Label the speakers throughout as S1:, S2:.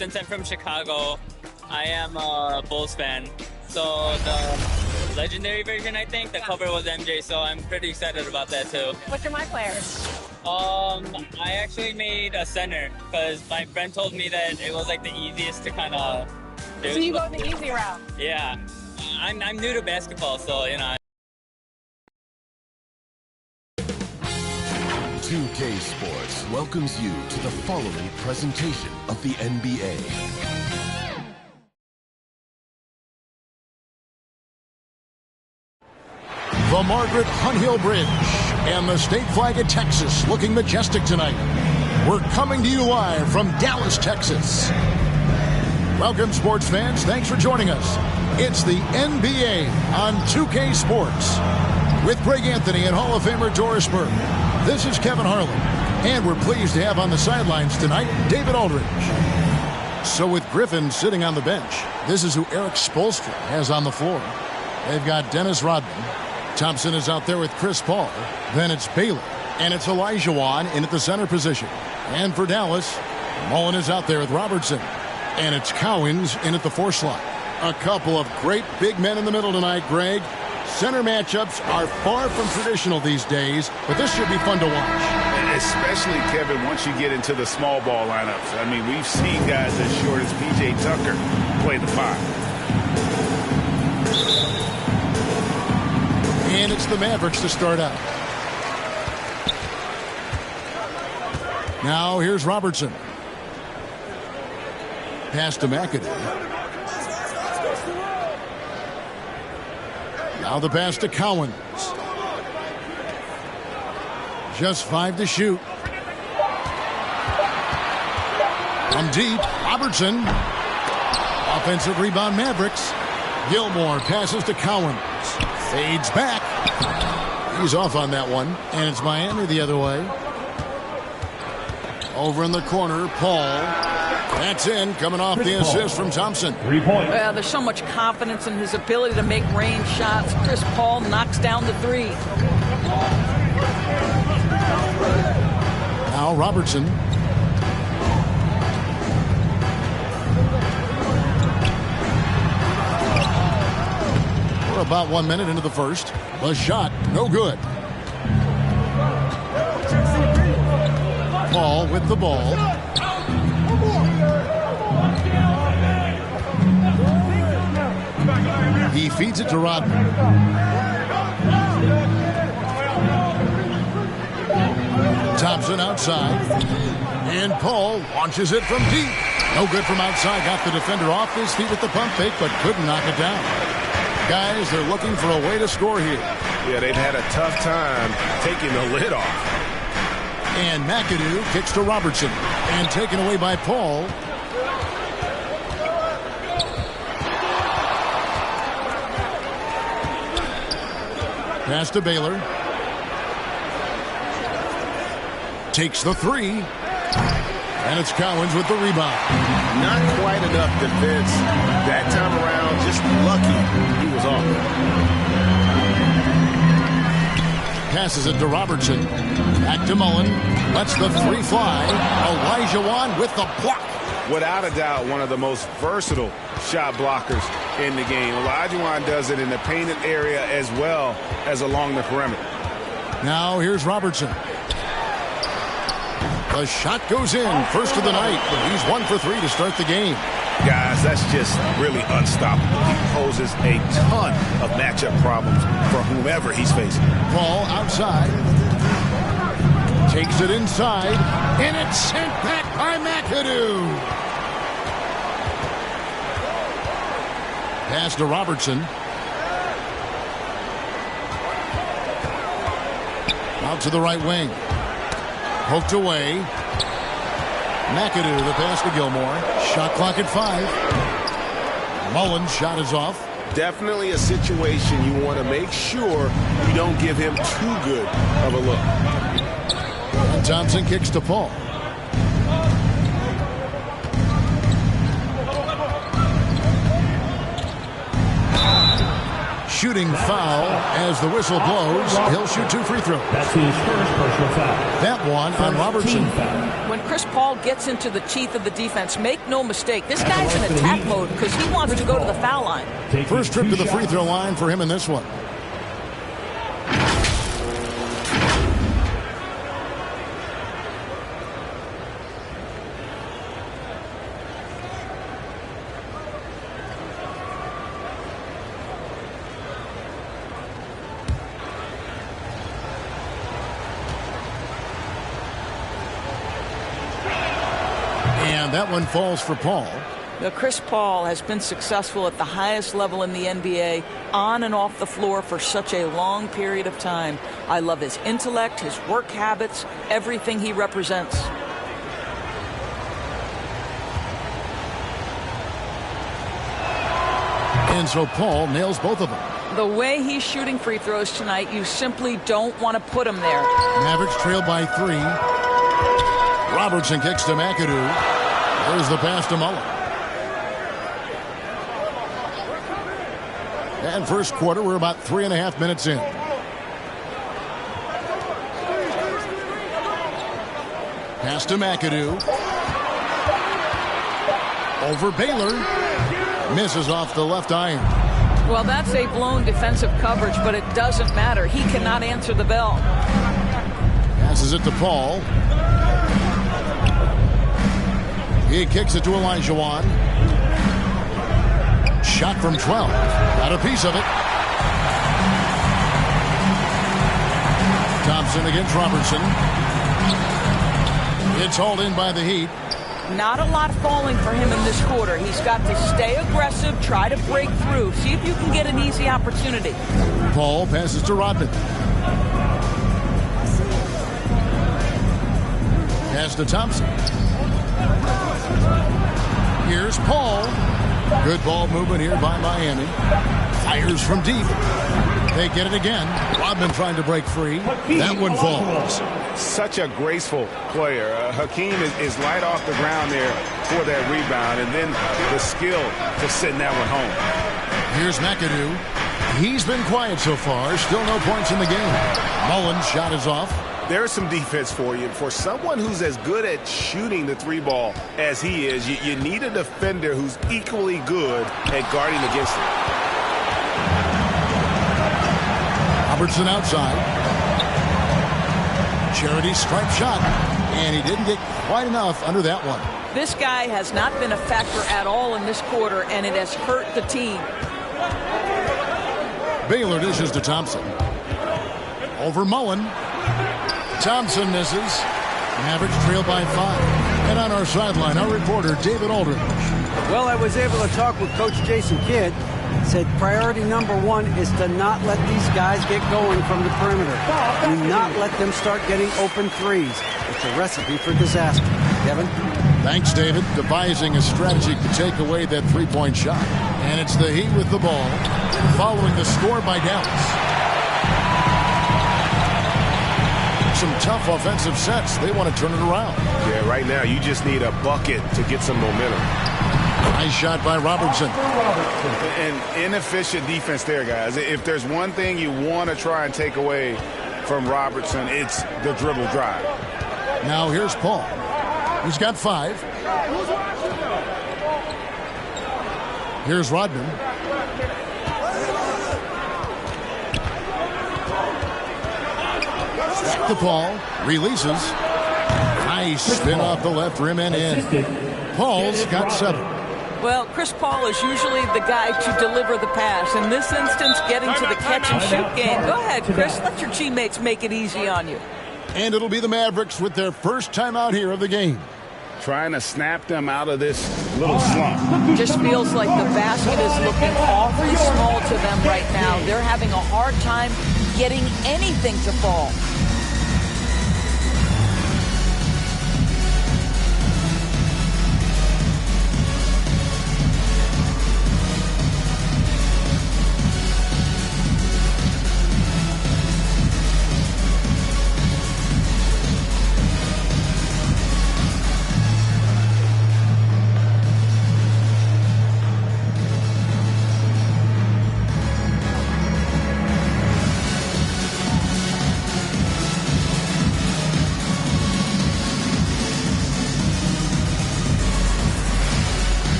S1: since I'm from Chicago, I am a Bulls fan. So the legendary version, I think, the cover was MJ, so I'm pretty excited about that too.
S2: What's your my player?
S1: I actually made a center because my friend told me that it was like the easiest to kind of do.
S2: So you go the easy route?
S1: Yeah. I'm new to basketball, so, you know.
S3: 2K Sports welcomes you to the following presentation of the NBA.
S4: The Margaret Hunt Hill Bridge and the state flag of Texas looking majestic tonight. We're coming to you live from Dallas, Texas. Welcome, sports fans. Thanks for joining us. It's the NBA on 2K Sports. With Greg Anthony and Hall of Famer Doris Burke. This is Kevin Harlan. And we're pleased to have on the sidelines tonight, David Aldridge. So with Griffin sitting on the bench, this is who Eric Spoelstra has on the floor. They've got Dennis Rodman. Thompson is out there with Chris Paul. Then it's Baylor. And it's Olajuwon in at the center position. And for Dallas, Mullen is out there with Robertson. And it's Cowens in at the 4 slot. A couple of great big men in the middle tonight, Greg. Center matchups are far from traditional these days, but this should be fun to watch.
S5: Especially, Kevin, once you get into the small ball lineups. I mean, we've seen guys as short as P.J. Tucker play the 5.
S4: And it's the Mavericks to start out. Now here's Robertson. Pass to McAdoo. Now the pass to Cowens. Just 5 to shoot. From deep, Robertson. Offensive rebound, Mavericks. Gilmore passes to Cowens. Fades back. He's off on that one. And it's Miami the other way. Over in the corner, Paul. That's in, coming off the assist from Thompson.
S6: 3 points.
S7: Well, there's so much confidence in his ability to make range shots. Chris Paul knocks down the 3.
S4: Now Robertson. We're about 1 minute into the first. The shot, no good. Paul with the ball. He feeds it to Rodman. Thompson outside. And Paul launches it from deep. No good from outside. Got the defender off his feet with the pump fake, but couldn't knock it down. Guys, they're looking for a way to score here.
S5: Yeah, they've had a tough time taking the lid off.
S4: And McAdoo kicks to Robertson. And taken away by Paul. Pass to Baylor. Takes the 3. And it's Cowens with the rebound.
S5: Not quite enough defense that time around. Just lucky he was off.
S4: Passes it to Robertson. Back to Mullen. Lets the 3 fly. Olajuwon with the block.
S5: Without a doubt, one of the most versatile shot blockers in the game. Olajuwon does it in the painted area as well as along the perimeter.
S4: Now here's Robertson. The shot goes in. First of the night, but he's 1 for 3 to start the game.
S5: Guys, that's just really unstoppable. He poses a ton of matchup problems for whomever he's facing.
S4: Paul outside. Takes it inside. And it's sent back by McAdoo. Pass to Robertson. Out to the right wing. Poked away. McAdoo, the pass to Gilmore. Shot clock at 5. Mullen's shot is off.
S5: Definitely a situation you want to make sure you don't give him too good of a look.
S4: And Thompson kicks to Paul. shooting foul as the whistle blows. He'll shoot 2 free throws.
S6: That's his first personal foul.
S4: That one on Robertson.
S7: When Chris Paul gets into the teeth of the defense, make no mistake, this guy's in attack mode because he wants to go to the foul line.
S4: First trip to the free throw line for him in this one. And that one falls for Paul.
S7: Now, Chris Paul has been successful at the highest level in the NBA, on and off the floor for such a long period of time. I love his intellect, his work habits, everything he represents.
S4: And so Paul nails both of them.
S7: The way he's shooting free throws tonight, you simply don't want to put him there.
S4: Mavericks trail by 3. Robertson kicks to McAdoo. There's the pass to Mullen. And first quarter, we're about 3.5 minutes in. Pass to McAdoo. Over Baylor. Misses off the left iron.
S7: Well, that's a blown defensive coverage, but it doesn't matter. He cannot answer the bell.
S4: Passes it to Paul. He kicks it to Olajuwon. Shot from 12. Got a piece of it. Thompson against Robertson. It's hauled in by the Heat.
S7: Not a lot falling for him in this quarter. He's got to stay aggressive, try to break through, see if you can get an easy opportunity.
S4: Paul passes to Rodman. Pass to Thompson. Here's Paul. Good ball movement here by Miami. Fires from deep. They get it again. Rodman trying to break free. That one falls.
S5: Such a graceful player. Hakeem is light off the ground there for that rebound, and then the skill to send that one home.
S4: Here's McAdoo. He's been quiet so far. Still no points in the game. Mullen's shot is off.
S5: There's some defense for you. For someone who's as good at shooting the 3 ball as he is, you need a defender who's equally good at guarding against it.
S4: Robertson outside. Charity stripe shot. And he didn't get quite enough under that one.
S7: This guy has not been a factor at all in this quarter, and it has hurt the team.
S4: Baylor dishes to Thompson. Over Mullen. Thompson misses. Mavericks trail by 5. And on our sideline, our reporter, David Aldridge.
S8: Well, I was able to talk with Coach Jason Kidd. Said priority number 1 is to not let these guys get going from the perimeter. Do not let them start getting open threes. It's a recipe for disaster. Kevin?
S4: Thanks, David. Devising a strategy to take away that three-point shot. And it's the Heat with the ball, following the score by Dallas. Some tough offensive sets. They want to turn it around.
S5: Yeah, right now you just need a bucket to get some momentum.
S4: Nice shot by Robertson.
S5: An inefficient defense there, guys. If there's one thing you want to try and take away from Robertson, it's the dribble drive.
S4: Now here's Paul. He's got 5. Here's Rodman. Back to Paul. Releases. Nice spin off the left rim and in. Paul's got 7.
S7: Well, Chris Paul is usually the guy to deliver the pass. In this instance, getting to the catch-and-shoot game. Go ahead, Chris. Let your teammates make it easy on you.
S4: And it'll be the Mavericks with their first time out here of the game.
S5: Trying to snap them out of this little slump.
S7: Just feels like the basket is looking awfully small to them right now. They're having a hard time getting anything to fall.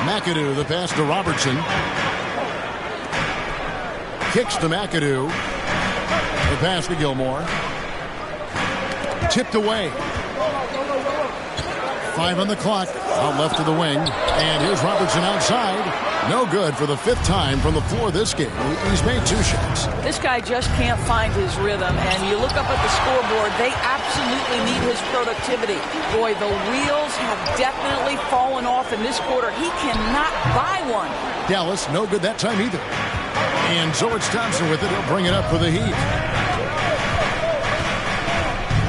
S4: McAdoo, the pass to Robertson. Kicks to McAdoo. The pass to Gilmore. Tipped away. 5 on the clock. Out left to the wing. And here's Robertson outside. No good for the 5th time from the floor this game. He's made 2 shots.
S7: This guy just can't find his rhythm. And you look up at the scoreboard, they absolutely need his productivity. Boy, the wheels have definitely fallen off in this quarter. He cannot buy one.
S4: Dallas, no good that time either. And Zorich Thompson with it. He'll bring it up for the Heat.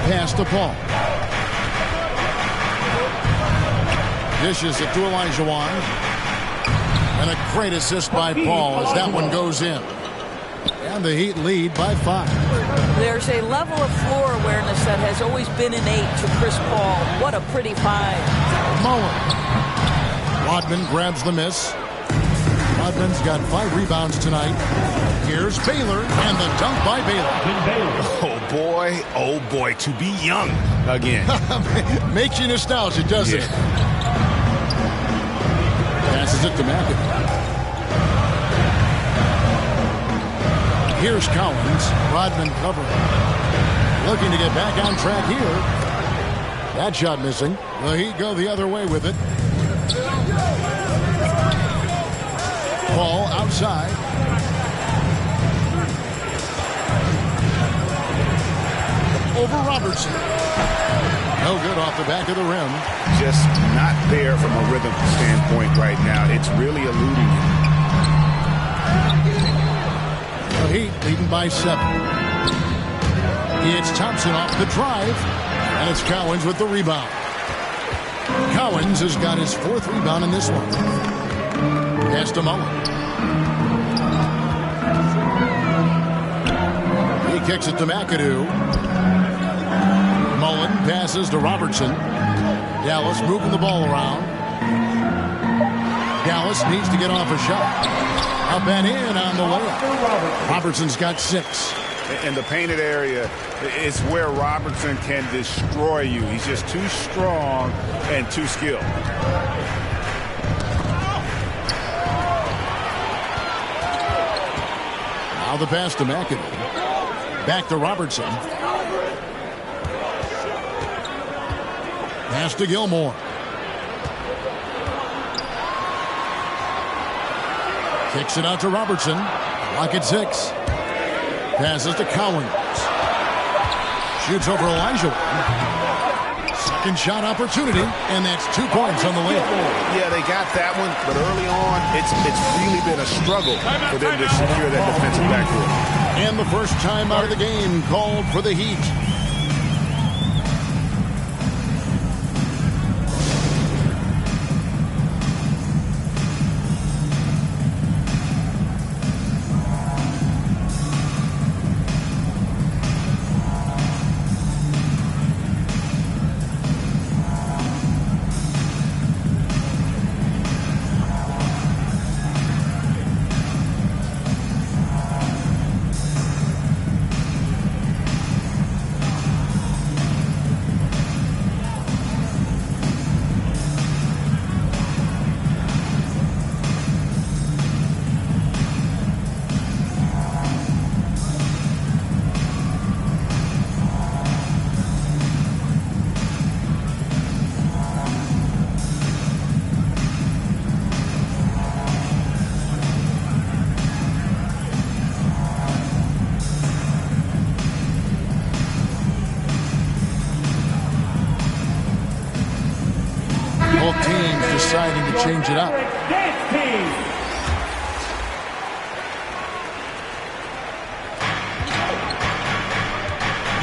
S4: Pass to Paul. Dishes it to Olajuwon. And a great assist by Paul as that one goes in. And the Heat lead by 5.
S7: There's a level of floor awareness that has always been innate to Chris Paul. What a pretty 5.
S4: Mullen. Rodman grabs the miss. Rodman's got 5 rebounds tonight. Here's Baylor and the dunk by Baylor.
S5: Oh boy, to be young again.
S4: Makes you nostalgic, doesn't it? Passes it to McAdoo. Here's Collins. Rodman covering. Looking to get back on track here. That shot missing. The Heat go the other way with it. Paul outside. Over Robertson. No good off the back of the rim.
S5: Just not there from a rhythm standpoint right now. It's really eluding him.
S4: The Heat leading by 7. It's Thompson off the drive. And it's Cowens with the rebound. Cowens has got his 4th rebound in this one. Pass to Mullen. He kicks it to McAdoo. Mullen passes to Robertson. Dallas moving the ball around. Dallas needs to get off a shot. Up and in on the layup. Robertson's got 6.
S5: In the painted area, it's where Robertson can destroy you. He's just too strong and too skilled.
S4: Now the pass to McAdoo. Back to Robertson. Pass to Gilmore. Kicks it out to Robertson. Lock at 6. Passes to Cowens. Shoots over Olajuwon. Second shot opportunity, and that's 2 points on the layup.
S5: Yeah, they got that one, but early on, it's really been a struggle for them to secure that defensive backcourt.
S4: And the first time out of the game called for the Heat. Both teams deciding to change it up.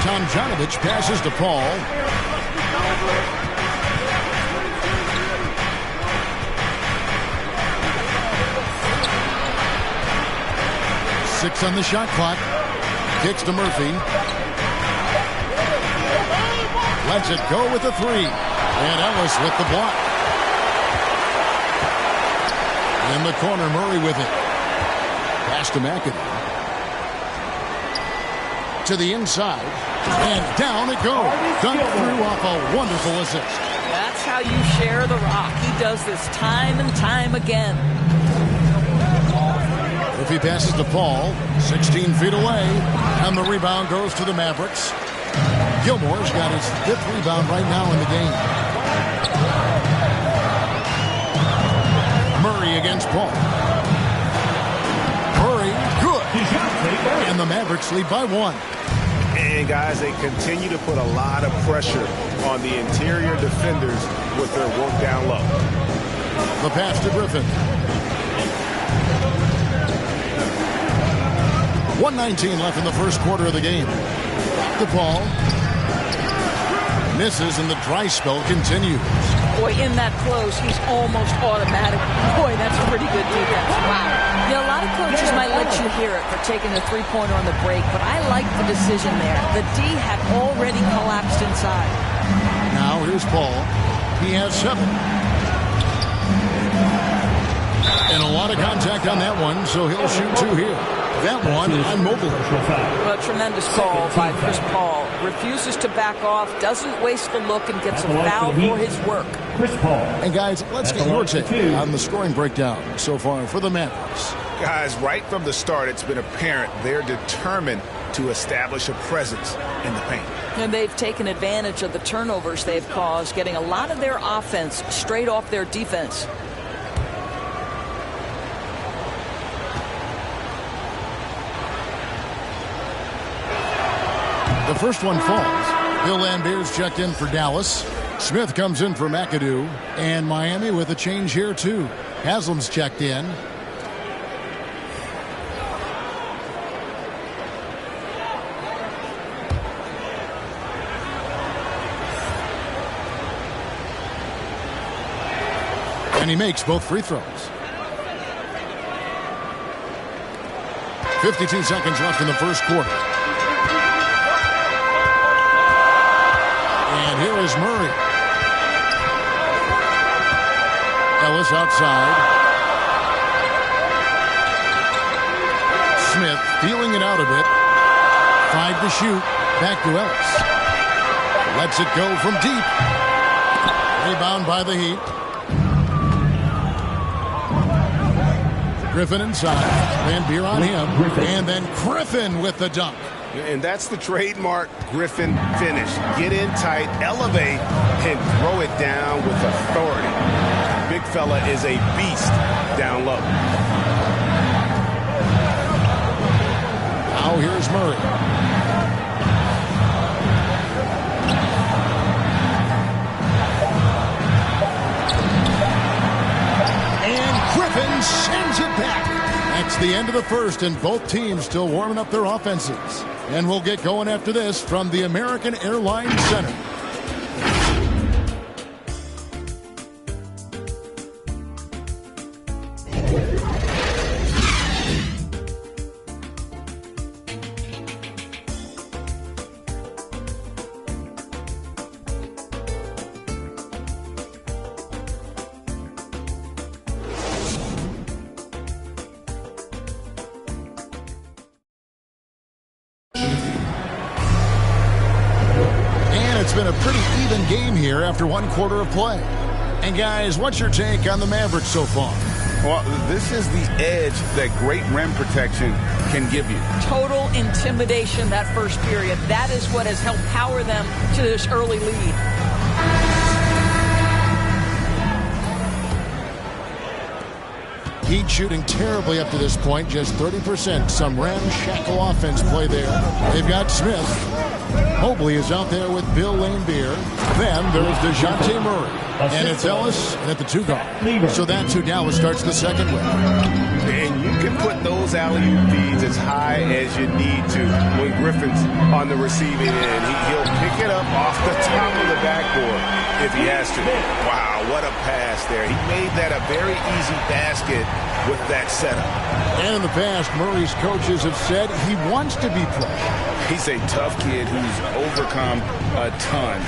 S4: Tomjanovich passes to Paul. Six on the shot clock. Kicks to Murphy. Lets it go with the 3. And Ellis with the block. In the corner, Murray with it. Pass to McAdoo. To the inside. And down it goes. Dunked through off a wonderful assist.
S7: That's how you share the rock. He does this time and time again.
S4: If he passes to Paul, 16 feet away, and the rebound goes to the Mavericks. Gilmore's got his 5th rebound right now in the game. Murray against Paul. Murray, good. And the Mavericks lead by 1.
S5: And, guys, they continue to put a lot of pressure on the interior defenders with their work down low.
S4: The pass to Griffin. 1:19 left in the first quarter of the game. The ball misses, and the dry spell continues.
S7: Boy, in that close, he's almost automatic. Boy, that's pretty good defense. Wow. You know, a lot of coaches might let you hear it for taking the three-pointer on the break, but I like the decision there. The D had already collapsed inside.
S4: Now here's Paul. He has 7. And a lot of contact on that one, so he'll shoot 2 here. That one on Mobley.
S7: Well, tremendous call by Chris Paul. Refuses to back off, doesn't waste the look, and gets a foul for his work.
S6: Chris Paul.
S4: And guys, let's get your take on the scoring breakdown so far for the Mavericks.
S5: Guys, right from the start, it's been apparent they're determined to establish a presence in the paint.
S7: And they've taken advantage of the turnovers they've caused, getting a lot of their offense straight off their defense.
S4: The first one falls. Bill Lambert's checked in for Dallas. Smith comes in for McAdoo. And Miami with a change here, too. Haslam's checked in. And he makes both free throws. 52 seconds left in the first quarter. And here is Murray. Ellis outside. Smith feeling it out a bit. 5 to shoot. Back to Ellis. Lets it go from deep. Rebound by the Heat. Griffin inside. Lambeer on him. And then Griffin with the dunk.
S5: And that's the trademark Griffin finish. Get in tight, elevate, and throw it down with authority. Big fella is a beast down low.
S4: Now here's Murray. And Griffin sends it back. That's the end of the first, and both teams still warming up their offenses. And we'll get going after this from the American Airlines Center. It's been a pretty even game here after one quarter of play. And guys, what's your take on the Mavericks so far?
S9: Well, this is the edge that great rim protection can give you.
S7: Total intimidation that first period. That is what has helped power them to this early lead.
S4: Heat shooting terribly up to this point, just 30%. Some ramshackle offense play there. They've got Smith. Mobley is out there with Bill Lambeer. Then there's DeJounte Murray. And it's Ellis at the 2 guard. So that's who Dallas starts the second with.
S5: And you can put those alley-oop feeds as high as you need to when Griffin's on the receiving end. He'll pick it up off the top of the backboard if he has to. Wow, what a pass there. He made that a very easy basket with that setup.
S4: And in the past, Murray's coaches have said he wants to be pressured.
S9: He's a tough kid who's overcome a ton.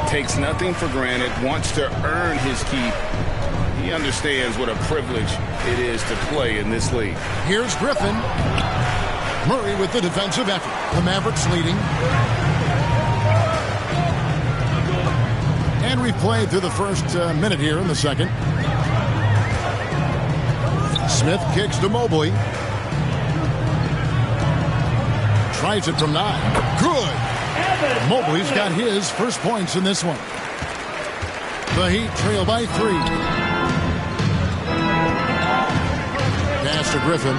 S9: Takes nothing for granted, wants to earn his keep. He understands what a privilege it is to play in this league.
S4: Here's Griffin. Murray with the defensive effort. The Mavericks leading. And we've played through the first minute here in the second. Smith kicks to Mobley. Tries it from 9. Good. Mobley's got his first points in this one. The Heat trail by 3. Pass to Griffin.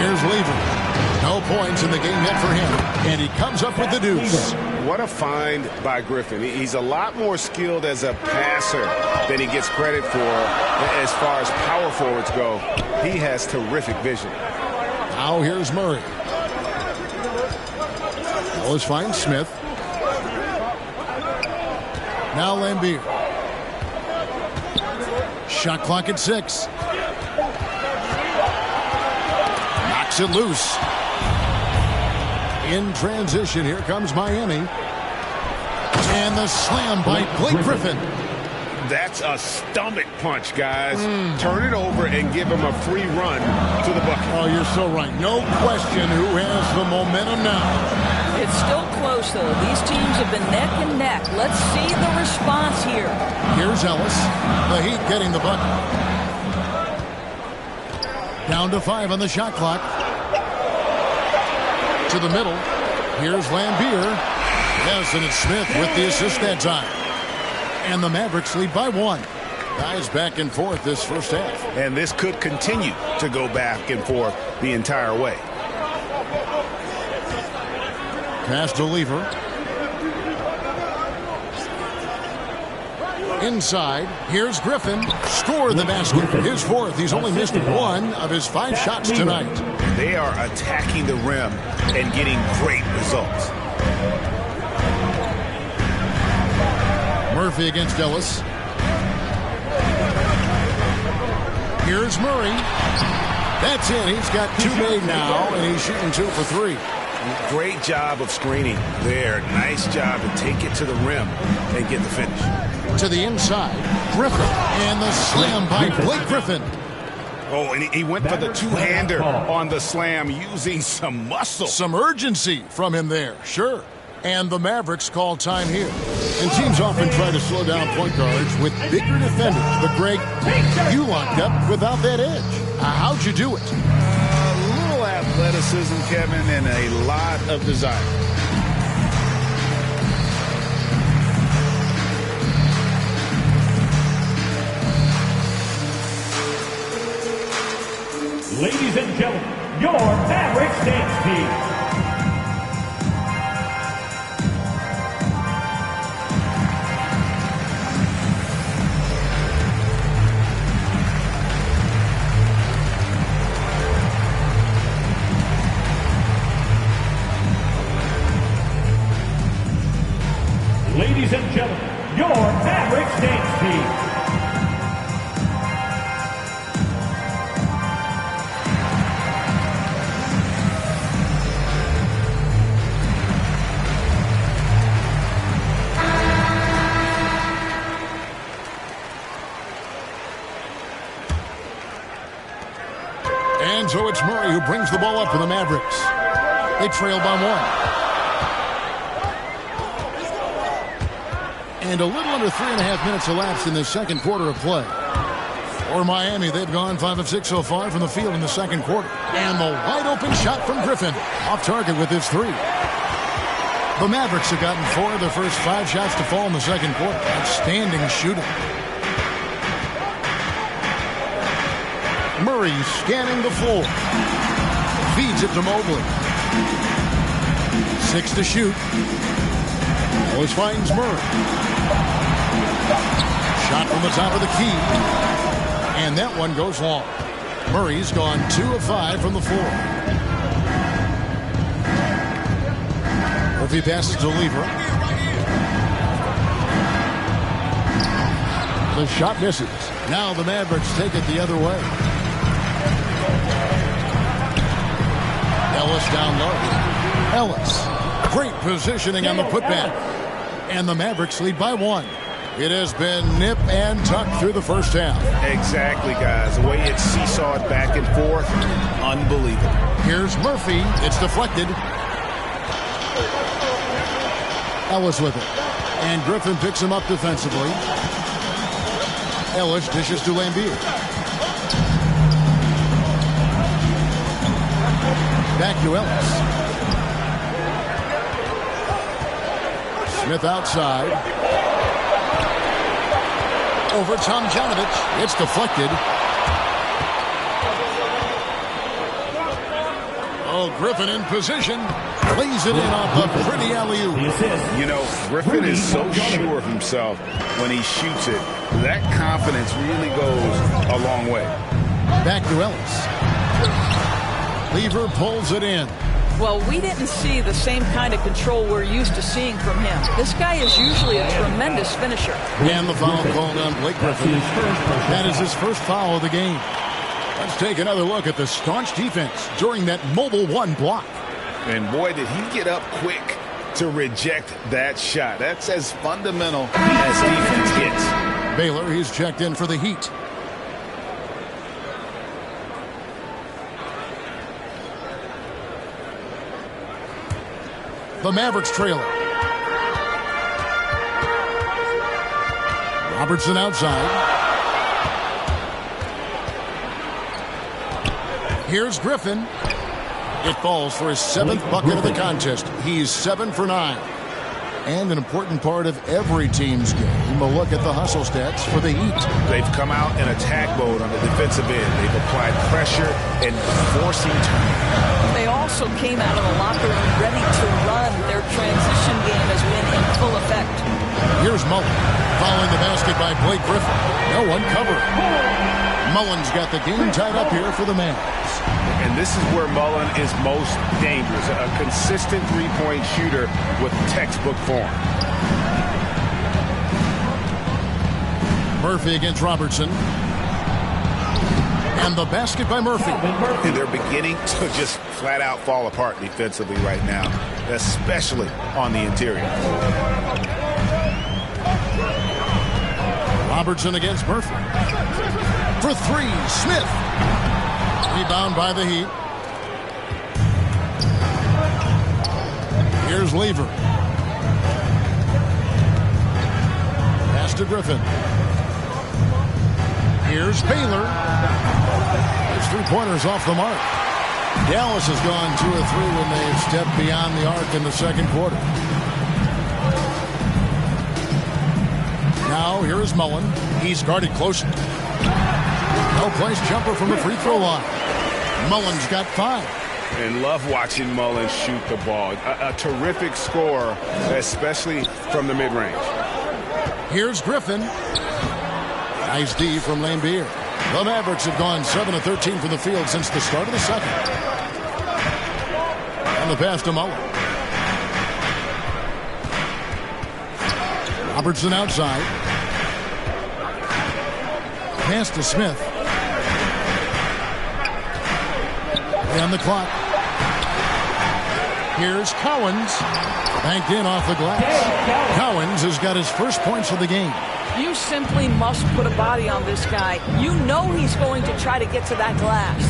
S4: Here's Lever. No points in the game yet for him. And he comes up with the deuce.
S5: What a find by Griffin. He's a lot more skilled as a passer than he gets credit for as far as power forwards go. He has terrific vision.
S4: Now here's Murray. Ellis finds Smith. Now Lambeer. Shot clock at 6. Knocks it loose. In transition, here comes Miami. And the slam by Blake Griffin.
S5: That's a stomach punch, guys. Turn it over and give him a free run to the bucket.
S4: Oh, you're so right. No question who has the momentum now.
S7: It's still close, though. These teams have been neck and neck. Let's see the response here.
S4: Here's Ellis. The Heat getting the bucket. Down to 5 on the shot clock. To the middle. Here's Lambeer. Yes, and it's Smith with the assist that time. And the Mavericks lead by 1. Guys back and forth this first half.
S5: And this could continue to go back and forth the entire way.
S4: Pass to Lever. Inside. Here's Griffin. Score the basket. His 4th. He's only missed 1 of his 5 shots tonight.
S5: They are attacking the rim and getting great results.
S4: Murphy against Ellis. Here's Murray. That's it. He's got 2 made now, and he's shooting 2 for 3.
S5: Great job of screening there. Nice job to take it to the rim and get the finish.
S4: To the inside. Griffin. And the slam by Blake Griffin.
S5: Oh, and he went for the two-hander on the slam using some muscle.
S4: Some urgency from him there. Sure. And the Mavericks call time here. And teams often try to slow down point guards with bigger defenders. But, Greg, you locked up without that edge. How'd you do it?
S9: A little athleticism, Kevin, and a lot of desire.
S6: Ladies and gentlemen, your Mavericks dance team. Ladies and gentlemen, your Mavericks dance team.
S4: And so it's Murray who brings the ball up for the Mavericks. They trail by 1. And a little under 3.5 minutes elapsed in the second quarter of play. For Miami, they've gone 5 of 6 so far from the field in the second quarter. And the wide open shot from Griffin. Off target with his 3. The Mavericks have gotten 4 of their first 5 shots to fall in the second quarter. Outstanding shooting. Murray scanning the floor. Feeds it to Mobley. 6 to shoot. Always finds Murray. Shot from the top of the key. And that one goes long. Murray's gone 2 of 5 from the floor. Murphy passes to Lever. The shot misses. Now the Mavericks take it the other way. Ellis down low. Ellis. Great positioning on the putback. And the Mavericks lead by 1. It has been nip and tuck through the first half.
S5: Exactly, guys. The way it's seesawed back and forth, unbelievable.
S4: Here's Murphy. It's deflected. Ellis with it. And Griffin picks him up defensively. Ellis dishes to Lambier. Back to Ellis. Smith outside. Over Tomjanovich. It's deflected. Oh, Griffin in position. Lays it in off a pretty alley-oop.
S9: You know, Griffin is so sure of himself when he shoots it. That confidence really goes a long way.
S4: Back to Ellis. Lever pulls it in.
S7: Well, we didn't see the same kind of control we're used to seeing from him. This guy is usually a tremendous finisher.
S4: And the foul called on Blake Griffin. That is his first foul of the game. Let's take another look at the staunch defense during that mobile one block.
S9: And boy, did he get up quick to reject that shot. That's as fundamental as defense gets.
S4: Baylor, he's checked in for the Heat. The Mavericks trailer. Robertson outside. Here's Griffin. It falls for his 7th bucket of the contest. He's 7 for 9. And an important part of every team's game, a look at the hustle stats for the Heat.
S9: They've come out in attack mode on the defensive end. They've applied pressure and forcing turnovers.
S7: They also came out of the locker room ready to run. Their transition game has been in full effect.
S4: Here's Mullen. Following the basket by Blake Griffin. No one covering. Mullen's got the game tied up here for the Mavs.
S5: And this is where Mullen is most dangerous. A consistent three-point shooter with textbook form.
S4: Murphy against Robertson. And the basket by Murphy.
S9: And they're beginning to just flat out fall apart defensively right now, especially on the interior.
S4: Robertson against Murphy. For three, Smith. Rebound by the Heat. Here's Lever. Pass to Griffin. Here's Baylor. His three-pointers off the mark. Dallas has gone 2 of 3 when they've stepped beyond the arc in the second quarter. Now, here is Mullen. He's guarded closely. No-place jumper from the free throw line. Mullen's got 5.
S5: And love watching Mullen shoot the ball. A terrific scorer, especially from the mid-range.
S4: Here's Griffin. Nice D from Lambier. The Mavericks have gone 7 of 13 from the field since the start of the second. And the pass to Mullen. Robertson outside. Pass to Smith. And the clock. Here's Cowens. Banked in off the glass. Cowens has got his first points of the game.
S7: You simply must put a body on this guy. You know he's going to try to get to that glass.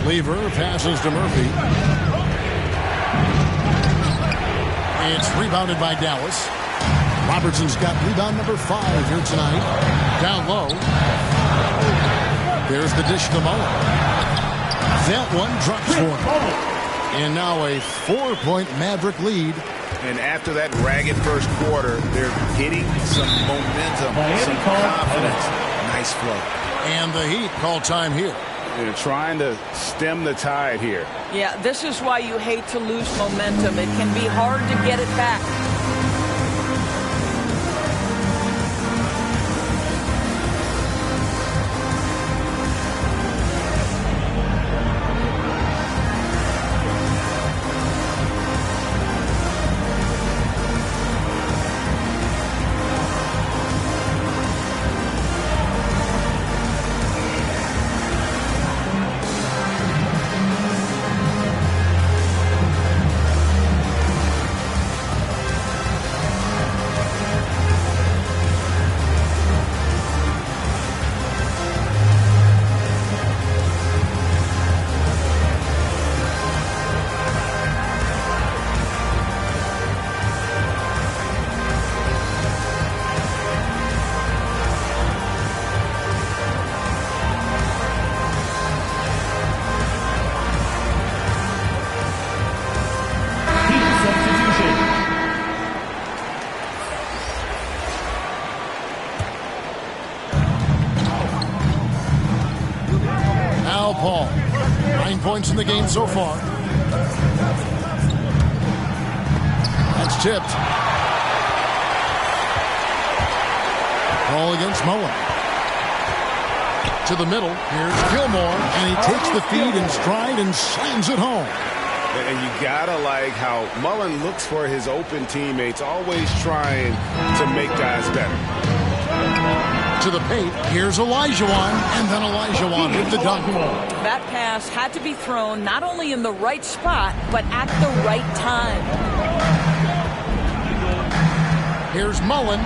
S4: Lever passes to Murphy. It's rebounded by Dallas. Robertson's got rebound number 5 here tonight. Down low. There's the dish to Mullen. That one drops for him. And now a 4-point Maverick lead.
S9: And after that ragged first quarter, they're getting some momentum, some confidence. Nice flow.
S4: And the Heat call time here.
S5: They're trying to stem the tide here.
S7: Yeah, this is why you hate to lose momentum. It can be hard to get it back.
S4: Paul. 9 points in the game so far. That's tipped. Ball against Mullen. To the middle. Here's Gilmore, and he takes the feed in stride and slams it home.
S5: And you gotta like how Mullen looks for his open teammates, always trying to make guys better.
S4: To the paint. Here's Olajuwon, and then Olajuwon with the dunk.
S7: That pass had to be thrown not only in the right spot, but at the right time.
S4: Here's Mullen.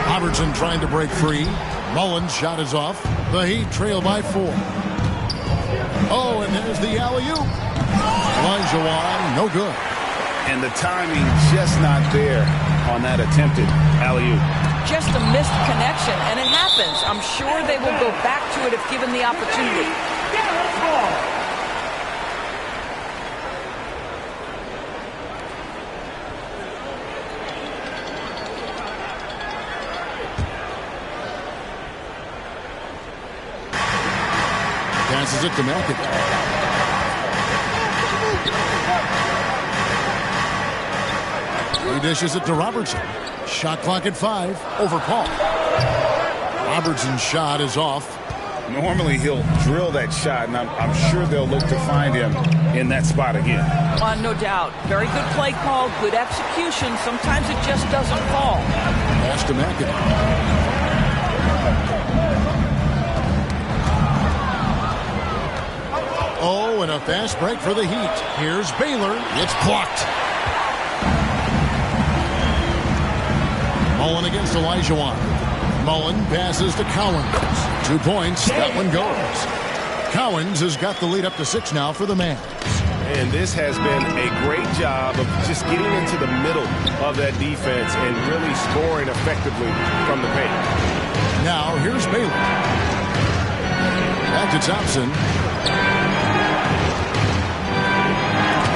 S4: Robertson trying to break free. Mullen's shot is off. The Heat trail by 4. Oh, and there's the alley-oop. Olajuwon, no good.
S9: And the timing just not there on that attempted alley-oop.
S7: Just a missed connection, and it happens. I'm sure they will go back to it if given the opportunity.
S4: Passes it to Malkin. He dishes it to Robertson. Shot clock at 5 over Paul. Robertson's shot is off.
S9: Normally he'll drill that shot, and I'm sure they'll look to find him in that spot again.
S7: No doubt. Very good play call, good execution. Sometimes it just doesn't fall.
S4: Pass to Malkin. Oh, and a fast break for the Heat. Here's Baylor. It's blocked. Mullen against Olajuwon. Mullen passes to Cowens. 2 points. That one goes. Cowens has got the lead up to 6 now for the Mavs.
S5: And this has been a great job of just getting into the middle of that defense and really scoring effectively from the paint.
S4: Now here's Baylor. Back to Thompson.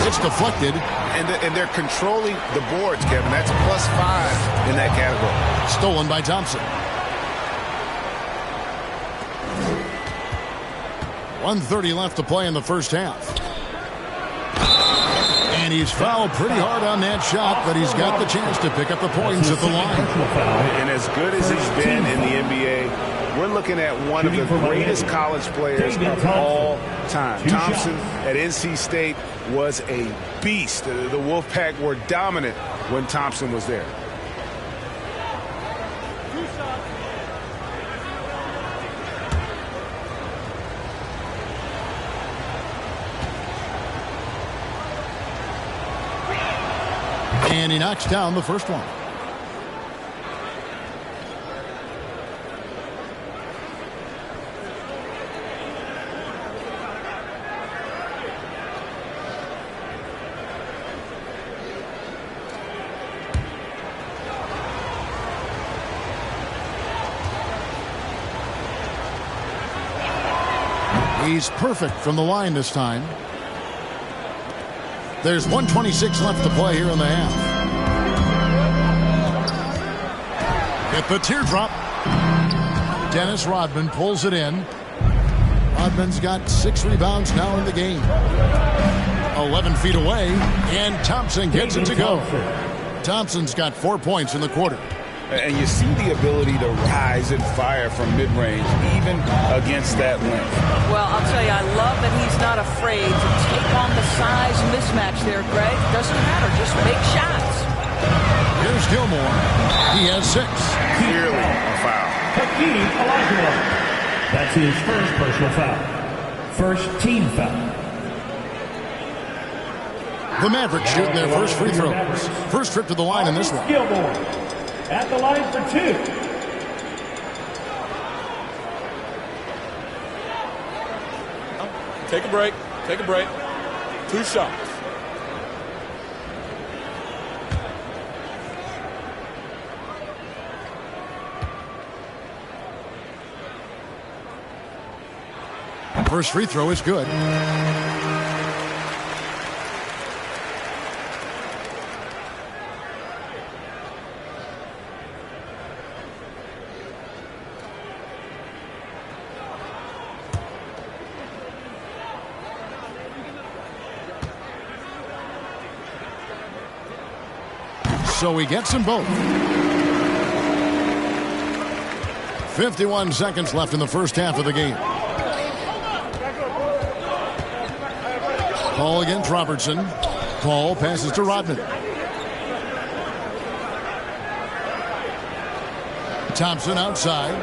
S4: It's deflected.
S5: And they're controlling the boards, Kevin. That's +5 in that category.
S4: Stolen by Thompson. 1:30 left to play in the first half. And he's fouled pretty hard on that shot, but he's got the chance to pick up the points at the line.
S5: And as good as he's been in the NBA, we're looking at one of the greatest college players of all time. Thompson at NC State was a beast. The Wolfpack were dominant when Thompson was there.
S4: And he knocks down the first one. He's perfect from the line this time. There's 1:26 left to play here in the half. Hit the teardrop. Dennis Rodman pulls it in. Rodman's got 6 rebounds now in the game. 11 feet away, and Thompson gets it to go. Thompson's got 4 points in the quarter.
S9: And you see the ability to rise and fire from mid-range, even against that length.
S7: Well, I'll tell you, I love that he's not afraid to take on the size mismatch there, Greg. Doesn't matter, just make shots.
S4: Here's Gilmore. He has 6.
S5: Clearly a foul.
S6: Hakeem Olajuwon. That's his first personal foul. First team foul.
S4: The Mavericks shooting their first free throws. First trip to the line in this one.
S6: Gilmore at the line for 2.
S10: Take a break. Take a break. 2 shots.
S4: First free throw is good. So he gets them both. 51 seconds left in the first half of the game. Paul against Robertson. Paul passes to Rodman. Thompson outside.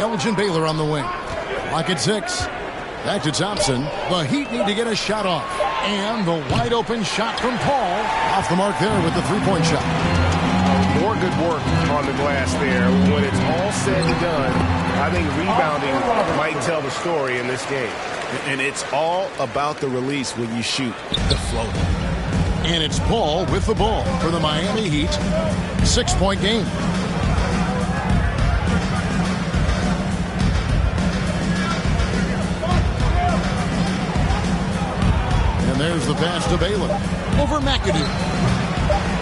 S4: Elgin Baylor on the wing. Lock at 6. Back to Thompson. The Heat need to get a shot off. And the wide open shot from Paul. Off the mark there with the three-point shot.
S5: More good work on the glass there. When it's all said and done, I think rebounding might tell the story in this game.
S9: And it's all about the release when you shoot the floater.
S4: And it's Paul with the ball for the Miami Heat. 6-point game. And there's the pass to Baylor. Over McAdoo.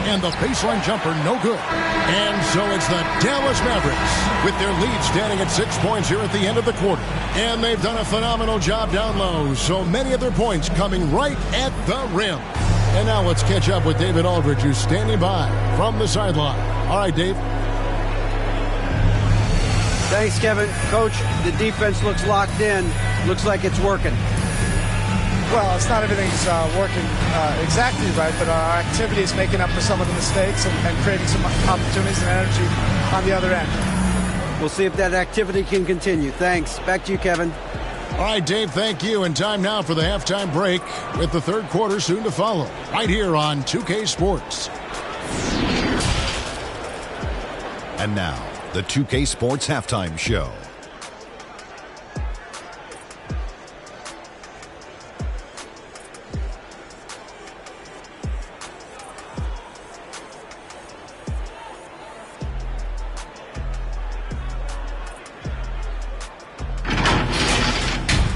S4: And the baseline jumper, no good. And so it's the Dallas Mavericks with their lead standing at 6 points here at the end of the quarter. And they've done a phenomenal job down low. So many of their points coming right at the rim. And now let's catch up with David Aldridge, who's standing by from the sideline. All right, Dave.
S8: Thanks, Kevin. Coach, the defense looks locked in. Looks like it's working.
S11: Well, it's not everything's working exactly right, but our activity is making up for some of the mistakes and creating some opportunities and energy on the other end.
S8: We'll see if that activity can continue. Thanks. Back to you, Kevin.
S4: All right, Dave, thank you. And time now for the halftime break with the third quarter soon to follow. Right here on 2K Sports.
S12: And now, the 2K Sports Halftime Show.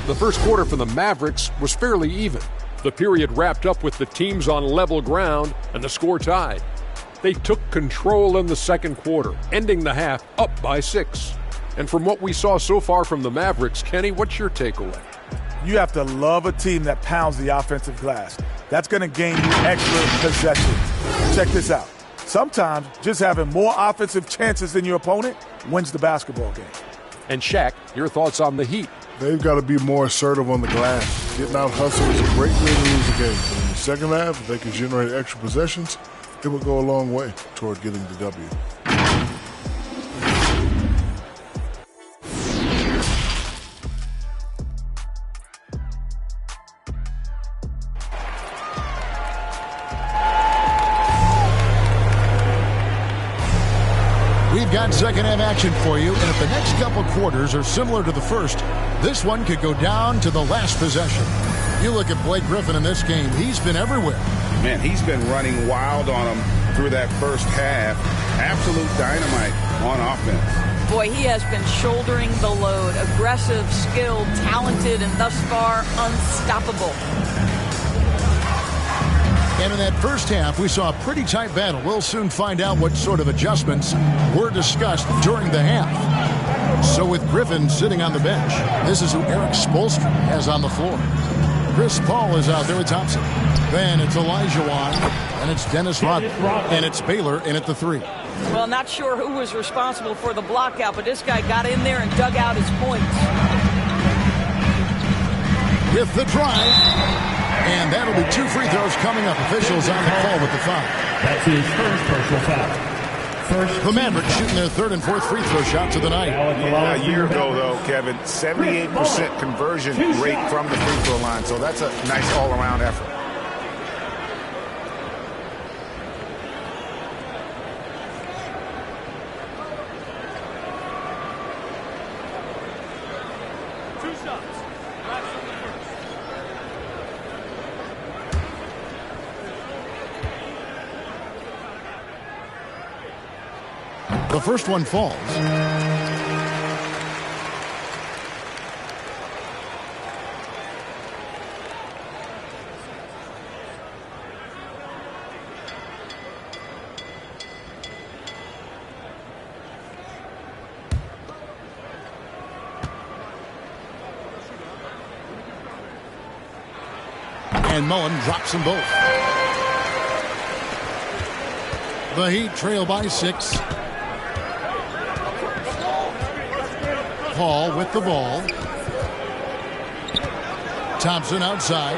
S13: The first quarter for the Mavericks was fairly even. The period wrapped up with the teams on level ground and the score tied. They took control in the second quarter, ending the half up by 6. And from what we saw so far from the Mavericks, Kenny, what's your takeaway?
S10: You have to love a team that pounds the offensive glass. That's going to gain you extra possessions. Check this out. Sometimes just having more offensive chances than your opponent wins the basketball game.
S13: And Shaq, your thoughts on the Heat?
S14: They've got to be more assertive on the glass. Getting out hustle is a great way to lose a game. But in the second half, if they can generate extra possessions, it will go a long way toward getting the W.
S4: We've got second half action for you, and if the next couple quarters are similar to the first, this one could go down to the last possession. You look at Blake Griffin in this game, he's been everywhere.
S9: Man, he's been running wild on him through that first half. Absolute dynamite on offense.
S7: Boy, he has been shouldering the load. Aggressive, skilled, talented, and thus far unstoppable.
S4: And in that first half, we saw a pretty tight battle. We'll soon find out what sort of adjustments were discussed during the half. So with Griffin sitting on the bench, this is who Eric Spoelstra has on the floor. Chris Paul is out there with Thompson. Then it's Elijah Wan, and it's Dennis Rodman, and it's Baylor in at the 3.
S7: Well, not sure who was responsible for the block out, but this guy got in there and dug out his points.
S4: With the drive. And that'll be 2 free throws coming up. Officials on the call with the foul.
S6: That's his first personal foul.
S4: The Mavericks shooting their third and fourth free throw shots of the night.
S5: Yeah, a year ago, though, Kevin, 78% conversion rate from the free throw line. So that's a nice all-around effort.
S4: The first one falls. And Mullen drops them both. The Heat trail by 6. Paul with the ball. Thompson outside.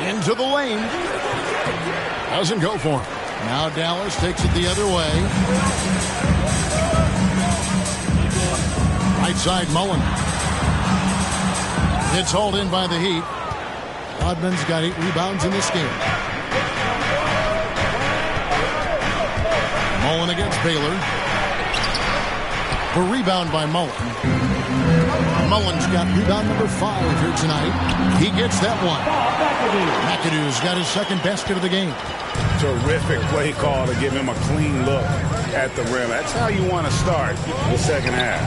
S4: Into the lane. Doesn't go for him. Now Dallas takes it the other way. Right side Mullen. It's hauled in by the Heat. Rodman's got 8 rebounds in this game. Mullen against Baylor. The rebound by Mullen. Mullen's got rebound number 5 here tonight. He gets that one. McAdoo's got his second basket of the game.
S9: Terrific play call to give him a clean look at the rim. That's how you want to start the second half.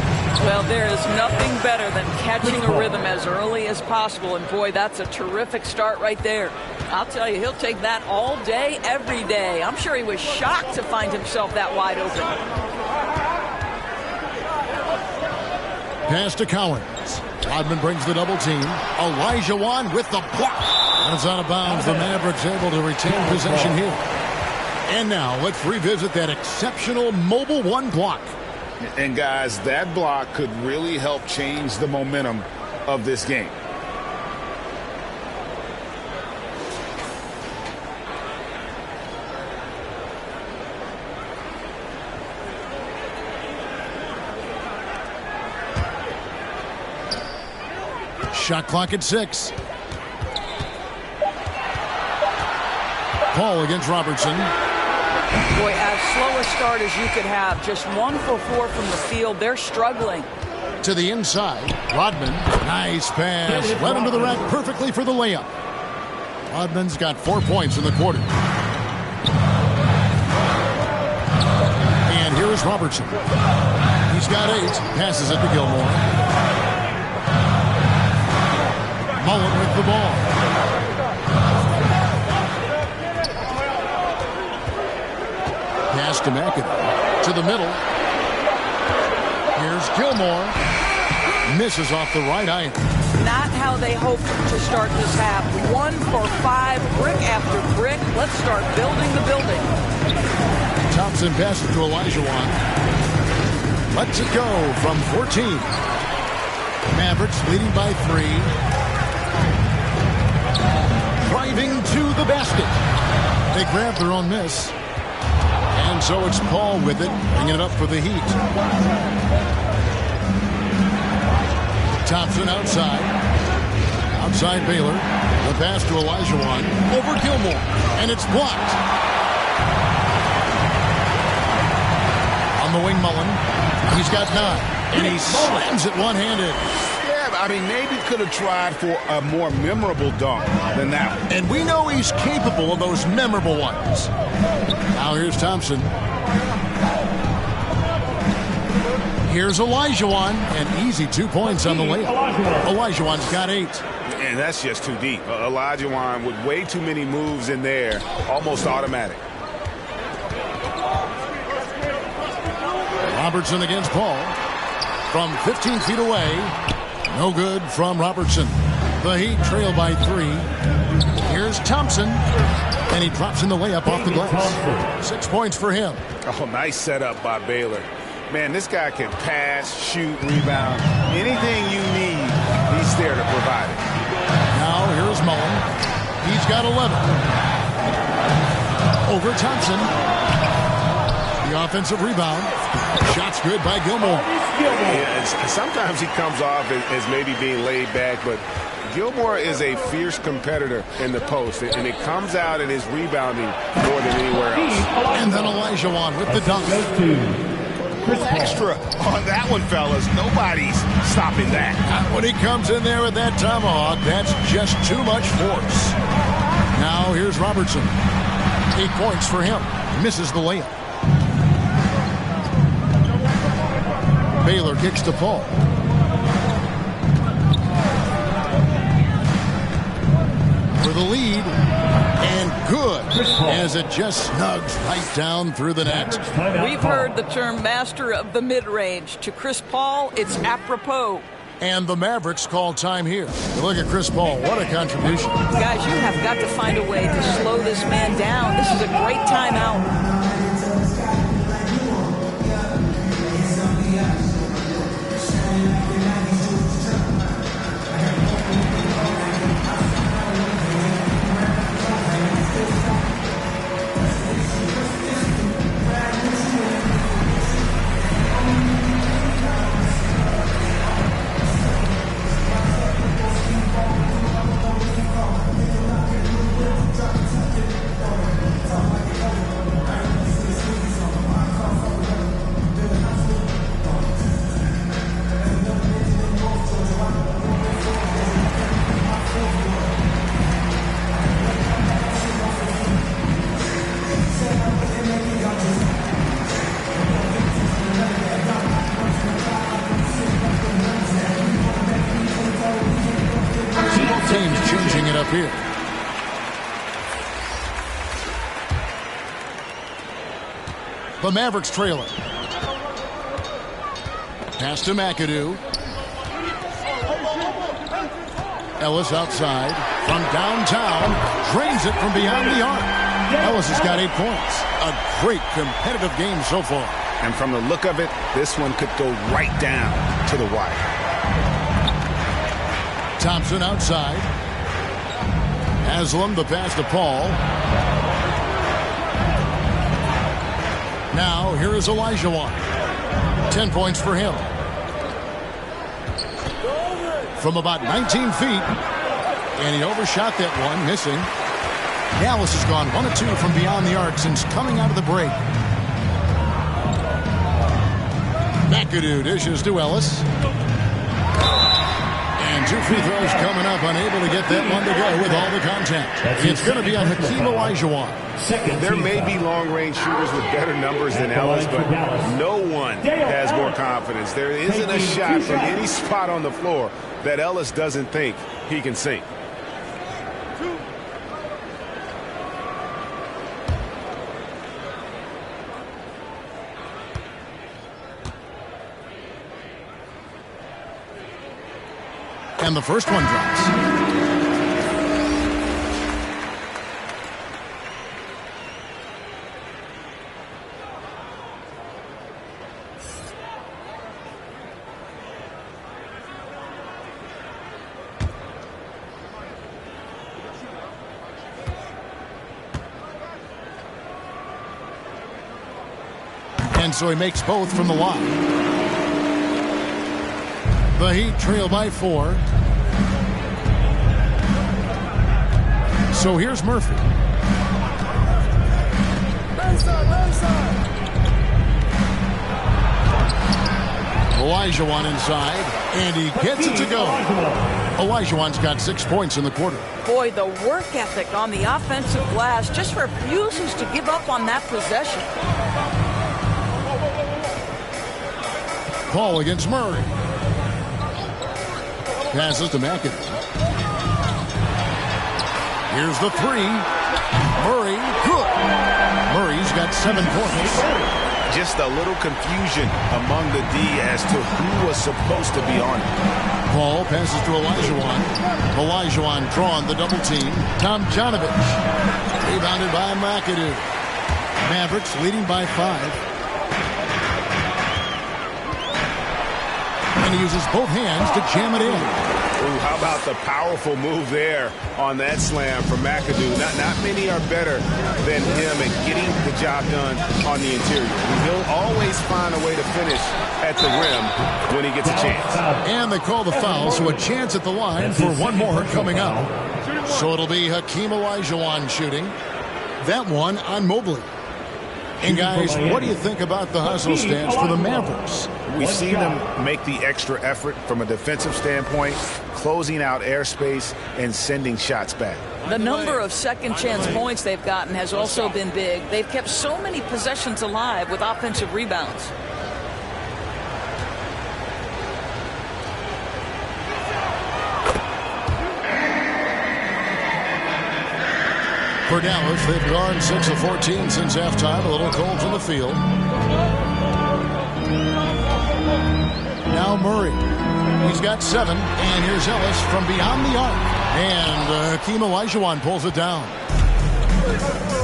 S7: Well, there is nothing better than catching a rhythm as early as possible. And, boy, that's a terrific start right there. I'll tell you, he'll take that all day, every day. I'm sure he was shocked to find himself that wide open.
S4: Pass to Cowens. Rodman brings the double team. Elijah Wan with the block. It's out of bounds. The Mavericks able to retain possession here. And now let's revisit that exceptional mobile 1 block.
S9: And guys, that block could really help change the momentum of this game.
S4: Shot clock at 6. Paul against Robertson.
S7: Boy, as slow a start as you could have. Just 1 for 4 from the field. They're struggling.
S4: To the inside. Rodman. Nice pass. Led him to the rack perfectly for the layup. Rodman's got 4 points in the quarter. And here is Robertson. He's got 8. Passes it to Gilmore. Mullen with the ball. Pass to McAdoo. To the middle. Here's Gilmore. Misses off the right iron.
S7: Not how they hoped to start this half. 1 for 5, brick after brick. Let's start building the building.
S4: Thompson passes to Elijah Wan. Lets it go from 14. Mavericks leading by 3. Driving to the basket. They grab their own miss. And so it's Paul with it, bringing it up for the Heat. Thompson outside. Outside Baylor. The pass to Elijah Wan. Over Gilmore. And it's blocked. On the wing, Mullen. He's got 9. And he slams it one-handed.
S9: I mean, maybe could have tried for a more memorable dunk than that one.
S4: And we know he's capable of those memorable ones. Now here's Thompson. Here's Elijah Wan. An easy 2 points on the layup. Elijah Wan's got 8.
S9: And that's just too deep. Elijah Wan with way too many moves in there. Almost automatic.
S4: Robertson against Paul. From 15 feet away. No good from Robertson. The Heat trail by 3. Here's Thompson. And he drops in the layup off the glass. 6 points for him.
S9: Oh, nice setup by Baylor. Man, this guy can pass, shoot, rebound. Anything you need, he's there to provide it.
S4: Now here's Mullen. He's got 11. Over Thompson. The offensive rebound. Shot's good by Gilmore.
S9: Yeah, sometimes he comes off as maybe being laid back, but Gilmore is a fierce competitor in the post, and it comes out in his rebounding more than anywhere else.
S4: And then Elijah Wan with the dunk.
S9: Extra on that one, fellas. Nobody's stopping that.
S4: When he comes in there with that tomahawk, that's just too much force. Now here's Robertson. 8 points for him. Misses the layup. Baylor kicks to Paul. For the lead. And good. As it just snugs right down through the net.
S7: We've heard the term master of the mid-range. To Chris Paul, it's apropos.
S4: And the Mavericks call time here. Look at Chris Paul. What a contribution.
S7: Guys, you have got to find a way to slow this man down. This is a great timeout.
S4: Here. The Mavericks trailing. Pass to McAdoo. Ellis outside from downtown. Drains it from beyond the arc. Ellis has got 8 points. A great competitive game so far.
S9: And from the look of it, this one could go right down to the wire.
S4: Thompson outside. Haslam, the pass to Paul. Now, here is Olajuwon. 10 points for him. From about 19 feet. And he overshot that one, missing. Dallas has gone 1 of 2 from beyond the arc since coming out of the break. McAdoo dishes to Ellis. And 2 free throws coming up, unable to get that one to go with all the contact. It's going to be on Hakeem Olajuwon.
S5: There may be long-range shooters with better numbers than Ellis, but no one has more confidence. There isn't a shot from any spot on the floor that Ellis doesn't think he can sink.
S4: And the first one drops. And so he makes both from the line. The Heat trail by 4. So here's Murphy. Olajuwon inside, and he gets it to go. Olajuwon's got 6 points in the quarter.
S7: Boy, the work ethic on the offensive glass just refuses to give up on that possession.
S4: Paul against Murray. Passes to McAdoo. Here's the 3. Murray, good. Murray's got 7 points.
S5: Just a little confusion among the D as to who was supposed to be on it.
S4: Paul passes to Olajuwon. Olajuwon drawing the double team. Tomjanovich. Rebounded by McAdoo. Mavericks leading by 5. And he uses both hands to jam it in.
S5: Ooh, how about the powerful move there on that slam from McAdoo. Not many are better than him at getting the job done on the interior. He'll always find a way to finish at the rim when he gets a chance.
S4: And they call the foul, so a chance at the line for one more coming up. So it'll be Hakeem Olajuwon shooting. That one on Mobley. And guys, what do you think about the hustle stance for the Mavericks?
S5: We've seen them make the extra effort from a defensive standpoint, closing out airspace and sending shots back.
S7: The number of second chance points they've gotten has also been big. They've kept so many possessions alive with offensive rebounds.
S4: For Dallas, they've gone 6 of 14 since halftime. A little cold from the field. Now Murray. He's got 7. And here's Ellis from beyond the arc. And Hakeem Olajuwon pulls it down.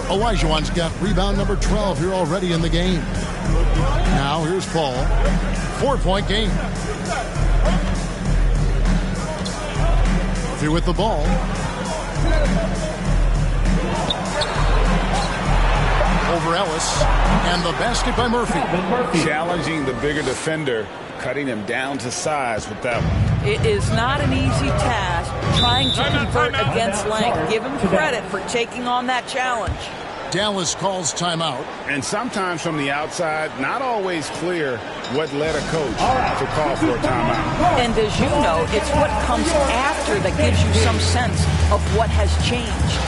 S4: Olajuwon's got rebound number 12 here already in the game. Now here's Paul. 4-point game. Through with the ball. Over Ellis. And the basket by Murphy.
S9: Challenging the bigger defender, cutting him down to size with that one.
S7: It is not an easy task trying to convert against length. Give him credit for taking on that challenge.
S4: Dallas calls timeout.
S9: And sometimes from the outside, not always clear what led a coach to call for a timeout.
S7: And as you know, it's what comes after that gives you some sense of what has changed.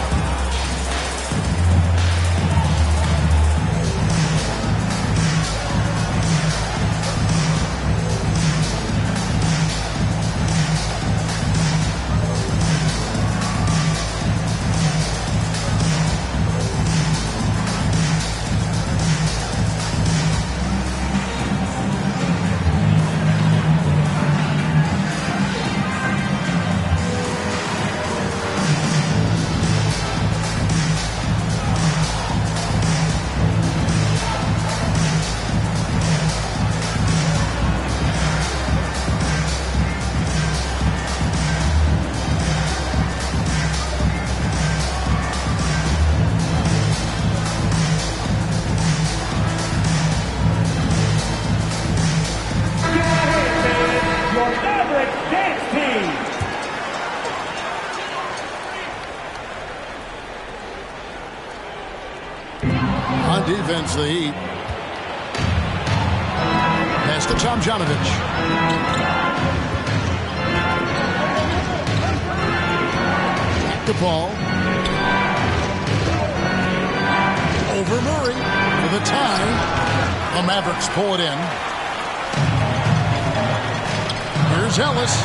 S4: On defense, the Heat. Pass to Tomjanovich. Back to Paul. Over Murray for the tie. The Mavericks pull it in. Here's Ellis.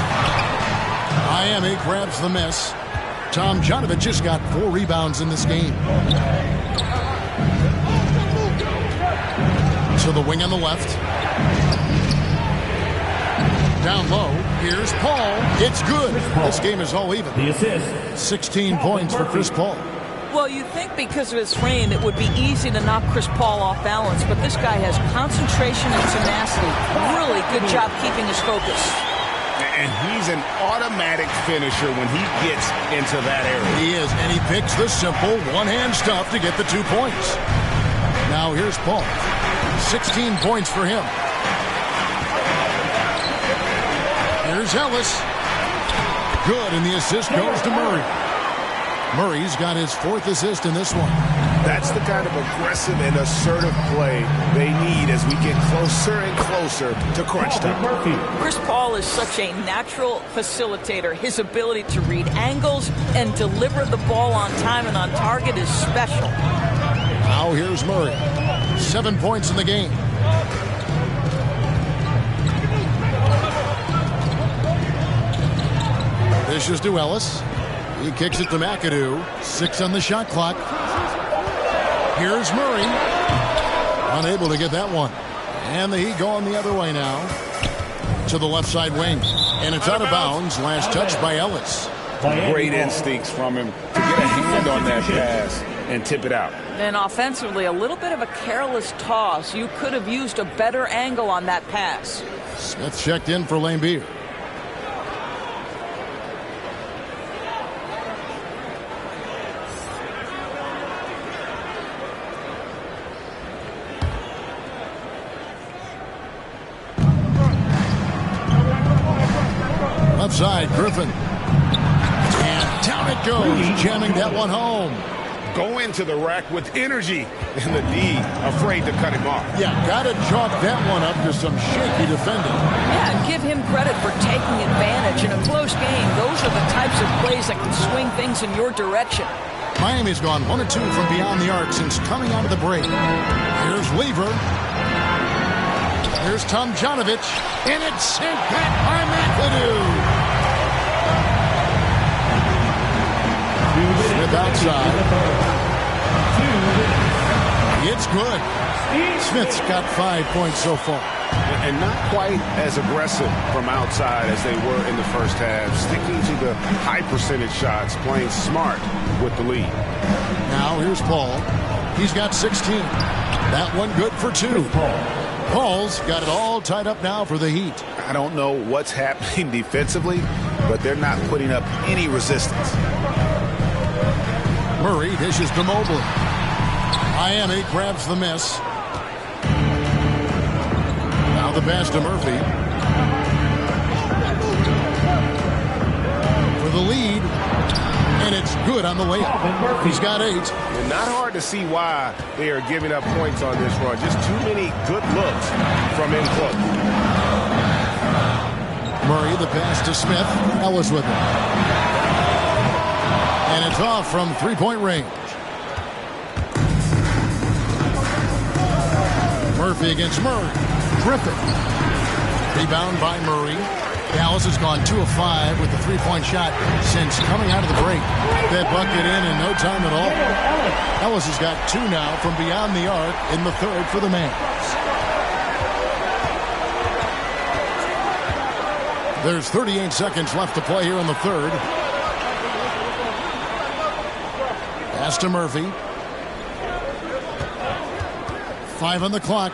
S4: Miami grabs the miss. Tomjanovich has got 4 rebounds in this game. To the wing on the left. Down low. Here's Paul. It's good. This game is all even.
S6: The assist.
S4: 16 points for Chris Paul.
S7: Well, you think because of his frame it would be easy to knock Chris Paul off balance, but this guy has concentration and tenacity. Really good job keeping his focus.
S9: And he's an automatic finisher when he gets into that area.
S4: He is, and he picks the simple one-hand stuff to get the 2 points. Now here's Paul. 16 points for him. Here's Ellis. Good, and the assist goes to Murray. Murray's got his 4th assist in this one.
S5: That's the kind of aggressive and assertive play they need as we get closer and closer to crunch time.
S7: Chris Paul is such a natural facilitator. His ability to read angles and deliver the ball on time and on target is special.
S4: Now here's Murray. 7 points in the game. Dishes to Ellis. He kicks it to McAdoo. 6 on the shot clock. Here's Murray. Unable to get that one. And the Heat going the other way now. To the left side wing. And it's out of bounds. Last touch by Ellis.
S9: Great instincts from him to get a hand on that pass and tip it out.
S7: Then offensively, a little bit of a careless toss. You could have used a better angle on that pass.
S4: Smith checked in for Laimbeer. Left side, Griffin. And down it goes, jamming that one home.
S5: Go into the rack with energy, and the D afraid to cut him off.
S4: Yeah, got to chalk that one up to some shaky defending.
S7: Yeah, and give him credit for taking advantage. In a close game, those are the types of plays that can swing things in your direction.
S4: Miami's gone 1 of 2 from beyond the arc since coming out of the break. Here's Weaver. Here's Tomjanovich. And it's sent back by McAdoo. Smith outside. It's good. Smith's got 5 points so far.
S5: And not quite as aggressive from outside as they were in the first half. Sticking to the high percentage shots, playing smart with the lead.
S4: Now here's Paul. He's got 16. That one good for 2. Paul's got it all tied up now for the Heat.
S5: I don't know what's happening defensively, but they're not putting up any resistance.
S4: Murray dishes to Mobley. Miami grabs the miss. Now the pass to Murphy. For the lead. And it's good on the way up. He's got 8.
S5: And not hard to see why they are giving up points on this run. Just too many good looks from in close.
S4: Murray, the pass to Smith. Ellis with him. And it's off from three-point range. Murphy against Murray. Griffin. Rebound by Murray. Dallas has gone 2 of 5 with the three-point shot since coming out of the break. That bucket in no time at all. Ellis has got 2 now from beyond the arc in the third for the Mavs. There's 38 seconds left to play here in the third. Pass to Murphy. 5 on the clock.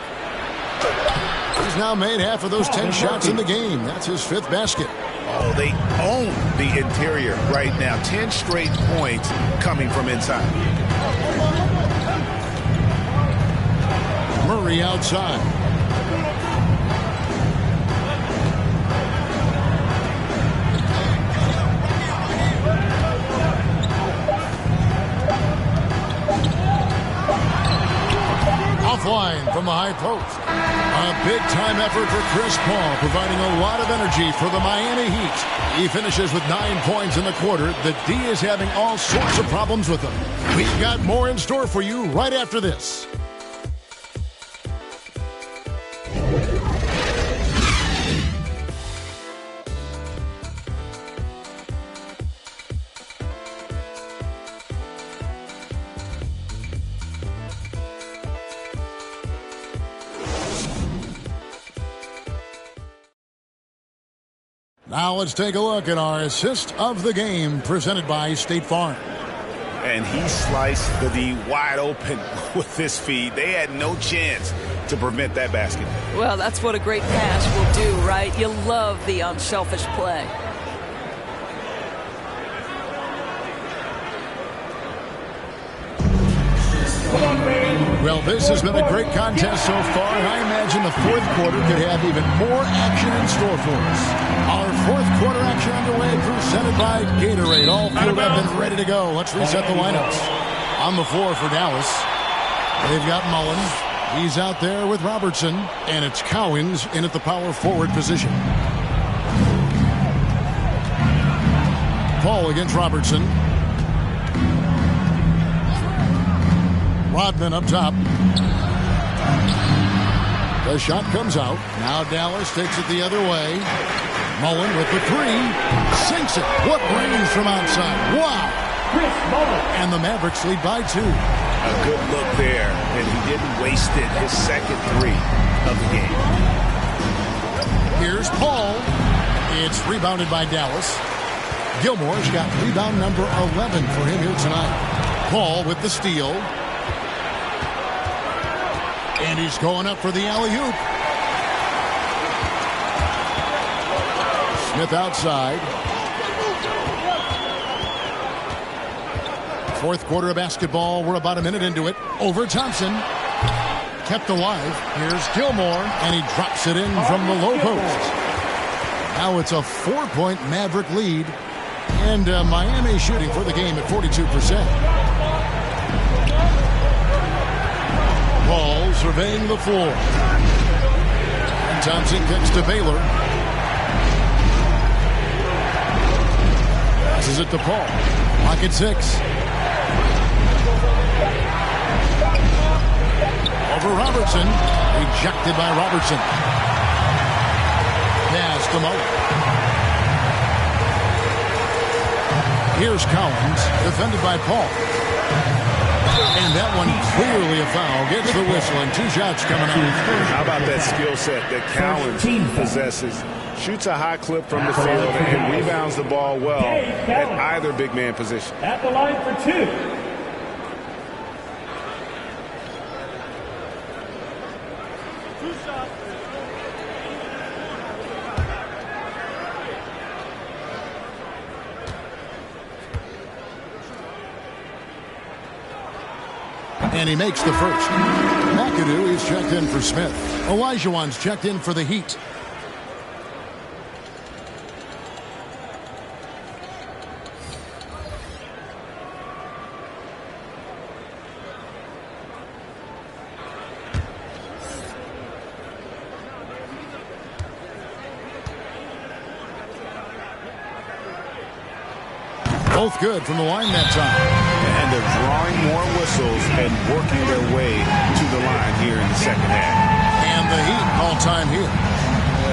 S4: He's now made half of those 10 shots in the game. That's his 5th basket.
S5: Oh, they own the interior right now. 10 straight points coming from inside.
S4: Murray outside. Offline from the high post. A big-time effort for Chris Paul, providing a lot of energy for the Miami Heat. He finishes with 9 points in the quarter. The D is having all sorts of problems with him. We've got more in store for you right after this. Now let's take a look at our assist of the game presented by State Farm.
S5: And he sliced the D wide open with this feed. They had no chance to prevent that basket.
S7: Well, that's what a great pass will do, right? You love the unselfish play.
S4: Well, this has been a great contest so far, and I imagine the fourth quarter could have even more action in store for us. Our fourth quarter action underway, presented by Gatorade. All fueled up and ready to go. Let's reset the lineups. On the floor for Dallas, they've got Mullen. He's out there with Robertson, and it's Cowens in at the power forward position. Paul against Robertson. Rodman up top. The shot comes out. Now Dallas takes it the other way. Mullen with the 3. Sinks it. What range from outside. Wow. And the Mavericks lead by 2.
S5: A good look there, and he didn't waste it. His second 3 of the game.
S4: Here's Paul. It's rebounded by Dallas. Gilmore's got rebound number 11 for him here tonight. Paul with the steal. And he's going up for the alley-oop. Smith outside. Fourth quarter of basketball. We're about a minute into it. Over Thompson. Kept alive. Here's Gilmore. And he drops it in from the low post. Now it's a 4-point Maverick lead. And Miami shooting for the game at 42%. Paul surveying the floor. And Thompson kicks to Baylor. Passes it to Paul. Pocket 6. Over Robertson. Rejected by Robertson. Pass to Mullen. Here's Cowens, defended by Paul. And that one clearly a foul. Gets the whistle, and 2 shots coming out.
S5: How about that skill set that Cowan possesses? Shoots a high clip from the field and rebounds the ball well at either big man position.
S6: At the line for 2.
S4: And he makes the first. McAdoo is checked in for Smith. Olajuwon's checked in for the Heat. Both good from the line that time.
S5: And they're drawing more whistles and working their way to the line here in the second half.
S4: And the Heat all time here.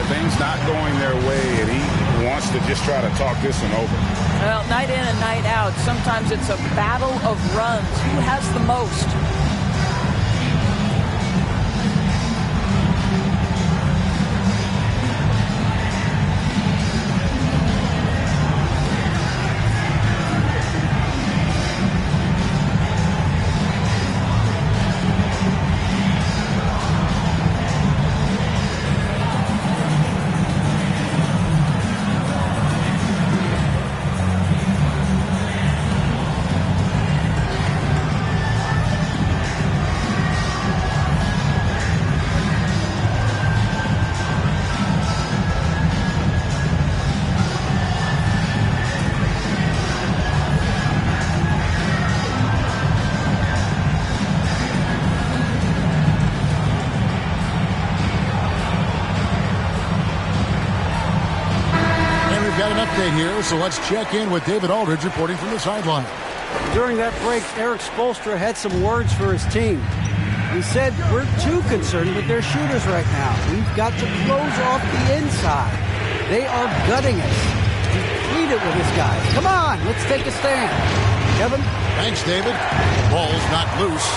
S9: Things not going their way, and he wants to just try to talk this one over.
S7: Well, night in and night out, sometimes it's a battle of runs. Who has the most?
S4: Here, so let's check in with David Aldridge reporting from the sideline.
S8: During that break, Eric Spoelstra had some words for his team. He said, we're too concerned with their shooters right now. We've got to close off the inside. They are gutting us. Lead it with this guy. Come on, let's take a stand. Kevin?
S4: Thanks, David. Ball's not loose.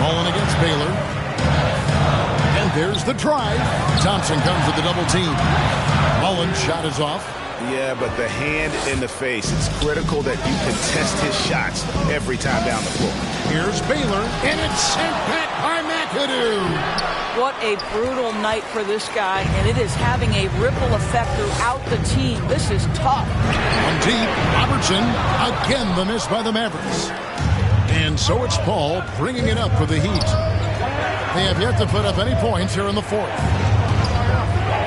S4: Mullen against Baylor. There's the drive. Thompson comes with the double team. Mullen's shot is off.
S5: Yeah, but the hand in the face. It's critical that you contest his shots every time down the floor.
S4: Here's Baylor, and it's sent back by McAdoo.
S7: What a brutal night for this guy, and it is having a ripple effect throughout the team. This is tough.
S4: On deep, Robertson. Again, the miss by the Mavericks. And so it's Paul bringing it up for the Heat. They have yet to put up any points here in the fourth.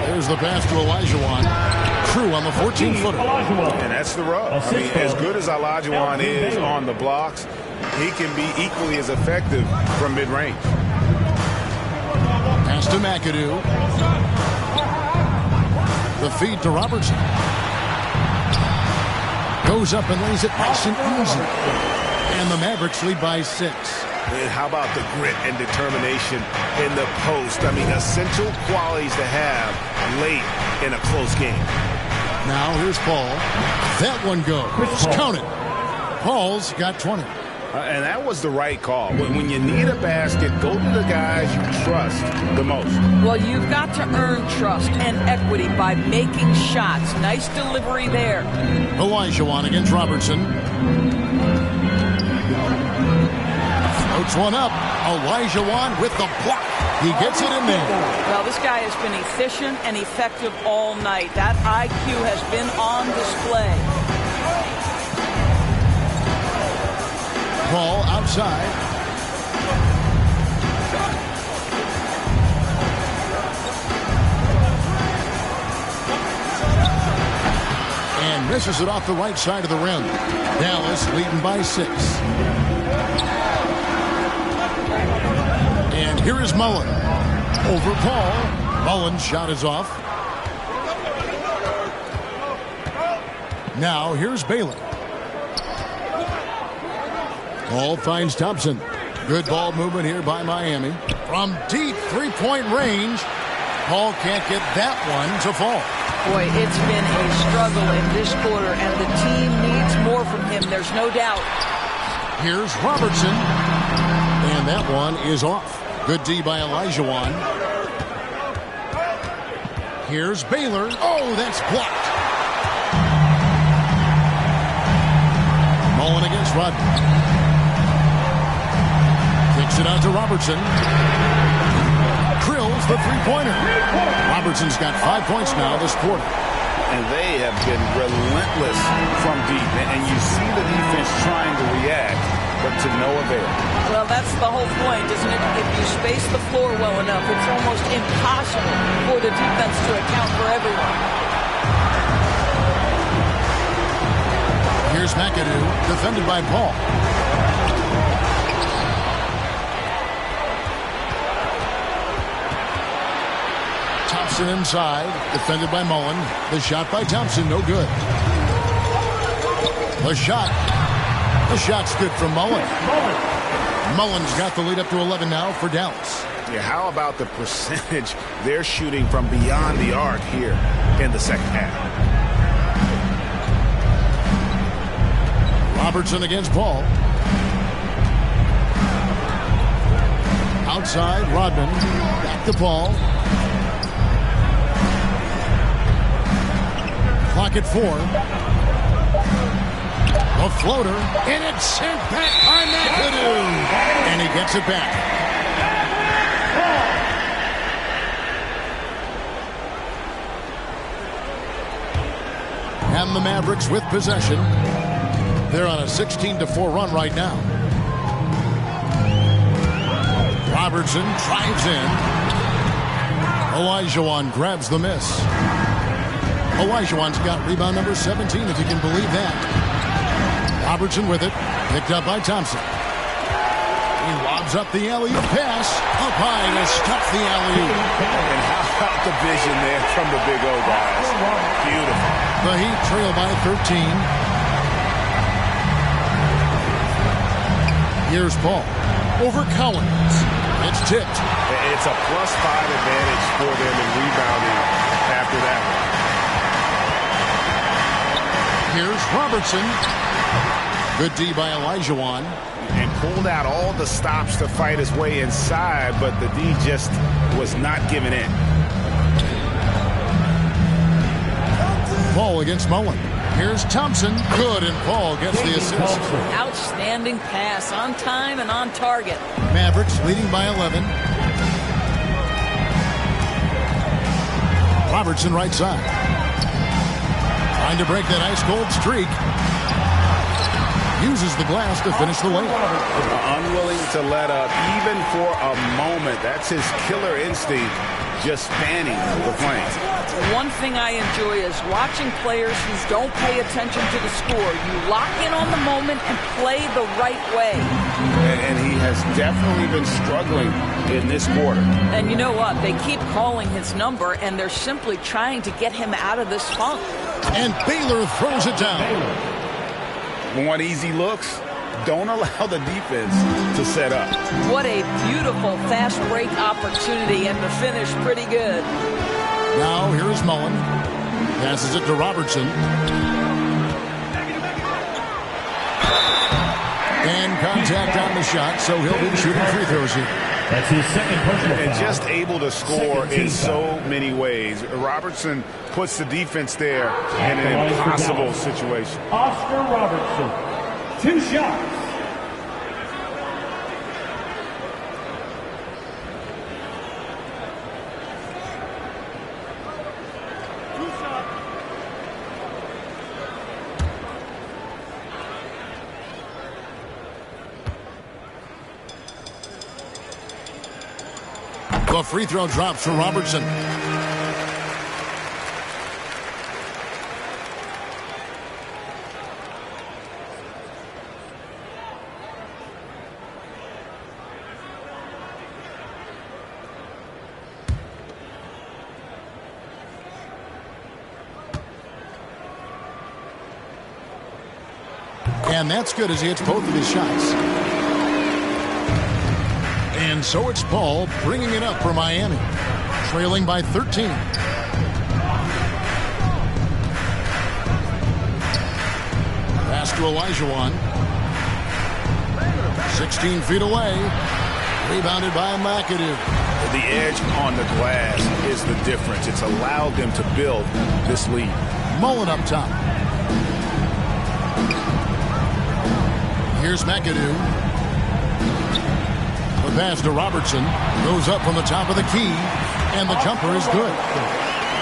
S4: There's the pass to Olajuwon. Crew on the 14-footer.
S5: And that's the rub. I mean, as good as Olajuwon is on the blocks, he can be equally as effective from mid-range.
S4: Pass to McAdoo. The feed to Robertson. Goes up and lays it nice and easy. And the Mavericks lead by 6.
S5: And how about the grit and determination in the post? I mean, essential qualities to have late in a close game.
S4: Now here's Paul. That one goes. Count it. Paul's got 20.
S5: And that was the right call. When you need a basket, go to the guys you trust the most.
S7: Well, you've got to earn trust and equity by making shots. Nice delivery there.
S4: Olajuwon against Robertson. Floats one up. Olajuwon with the block. He gets it in there.
S7: Well, this guy has been efficient and effective all night. That IQ has been on display.
S4: Ball outside. And misses it off the right side of the rim. Dallas leading by 6. And here is Mullen. Over Paul. Mullen's shot is off. Now here's Baylor. Ball finds Thompson. Good ball movement here by Miami. From deep three-point range, Paul can't get that one to fall.
S7: Boy, it's been a struggle in this quarter, and the team needs more from him. There's no doubt.
S4: Here's Robertson. And that one is off. Good D by Olajuwon. Here's Baylor. Oh, that's blocked. Mullen against Rodman. Kicks it out to Robertson. Drills the three-pointer. Robertson's got 5 points now this quarter.
S9: And they have been relentless from deep. And you see the defense trying to react, but to no avail.
S7: Well, that's the whole point, isn't it? If you space the floor well enough, it's almost impossible for the defense to account for everyone.
S4: Here's McAdoo, defended by Paul. Thompson inside, defended by Mullen. The shot by Thompson, no good. The shot's good from Mullen. Mullen's got the lead up to 11 now for Dallas.
S9: Yeah, how about the percentage they're shooting from beyond the arc here in the second half?
S4: Robertson against Paul. Outside, Rodman. Back to Paul. Clock at 4. A floater, and it's sent back by McAdoo. And he gets it back. And the Mavericks with possession. They're on a 16-4 run right now. Robertson drives in. Olajuwon grabs the miss. Olajuwon's got rebound number 17, if you can believe that. Robertson with it, picked up by Thompson. He lobs up the alley-oop pass, up high to stuff the alley-oop.
S9: And how about the vision there from the Big O guys? Beautiful.
S4: The Heat trail by 13. Here's Paul over Collins. It's tipped.
S9: It's a +5 advantage for them in rebounding after that one.
S4: Here's Robertson. Good D by Olajuwon.
S9: And pulled out all the stops to fight his way inside, but the D just was not giving in.
S4: Paul against Mullen. Here's Thompson. Good, and Paul gets the assist.
S7: Outstanding pass, on time and on target.
S4: Mavericks leading by 11. Robertson right side. Trying to break that ice-cold streak. Uses the glass to finish the layup.
S9: Unwilling to let up, even for a moment. That's his killer instinct, just fanning the flames.
S7: One thing I enjoy is watching players who don't pay attention to the score. You lock in on the moment and play the right way.
S9: And he has definitely been struggling in this quarter.
S7: And you know what? They keep calling his number, and they're simply trying to get him out of this funk.
S4: And Baylor throws it down.
S9: Want easy looks? Don't allow the defense to set up.
S7: What a beautiful fast break opportunity, and the finish pretty good.
S4: Now here's Mullen. Passes it to Robertson. And contact on the shot, so he'll be shooting free throws here.
S6: That's his second personal
S9: And
S6: foul.
S9: just able to score in so many ways. Robertson puts the defense there in an impossible situation.
S6: Oscar Robertson, 2 shots.
S4: The free throw drops for Robertson. And that's good as he hits both of his shots. And so it's Paul bringing it up for Miami, trailing by 13. to Olajuwon. 16 feet away. Rebounded by McAdoo.
S5: The edge on the glass is the difference. It's allowed them to build this lead.
S4: Mullen up top. Here's McAdoo. The pass to Robertson. Goes up from the top of the key. And the jumper is good.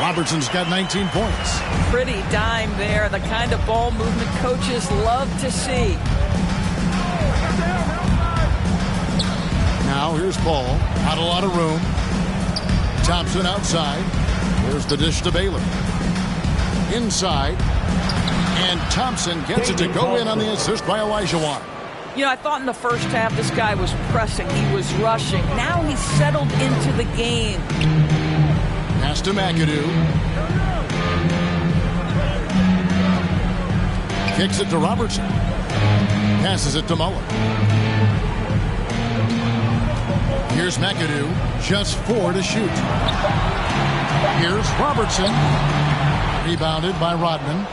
S4: Robertson's got 19 points.
S7: Pretty dime there. The kind of ball movement coaches love to see.
S4: Now here's Paul. Not a lot of room. Thompson outside. Here's the dish to Baylor. Inside. And Thompson gets it to go in on the assist by Olajuwon.
S7: You know, I thought in the first half this guy was pressing. He was rushing. Now he's settled into the game.
S4: Pass to McAdoo. Kicks it to Robertson. Passes it to Mullen. Here's McAdoo. Just 4 to shoot. Here's Robertson. Rebounded by Rodman.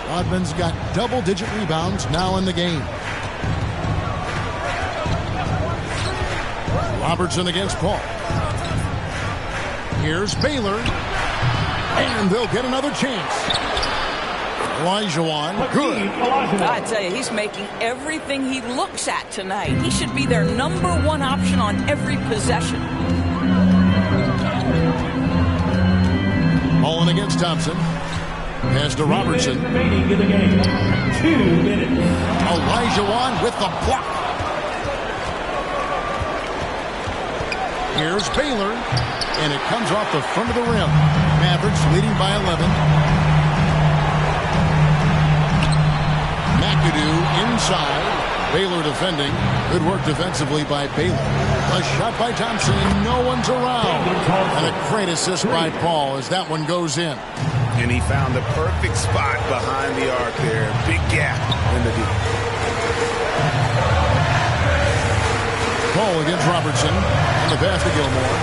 S4: Rodman's got double-digit rebounds now in the game. Robertson against Paul. Here's Baylor. And they'll get another chance. Olajuwon, good.
S7: I tell you, he's making everything he looks at tonight. He should be their #1 option on every possession.
S4: Mullen against Thompson. Pass to Robertson.
S6: Remaining in the game. 2 minutes.
S4: Olajuwon with the block. Here's Baylor. And it comes off the front of the rim. Mavericks leading by 11. McAdoo inside. Baylor defending. Good work defensively by Baylor. A shot by Thompson and no one's around. And a great assist by Paul as that one goes in.
S5: And he found the perfect spot behind the arc there. Big gap in the deep.
S4: Paul against Robertson. And the pass to Gilmore.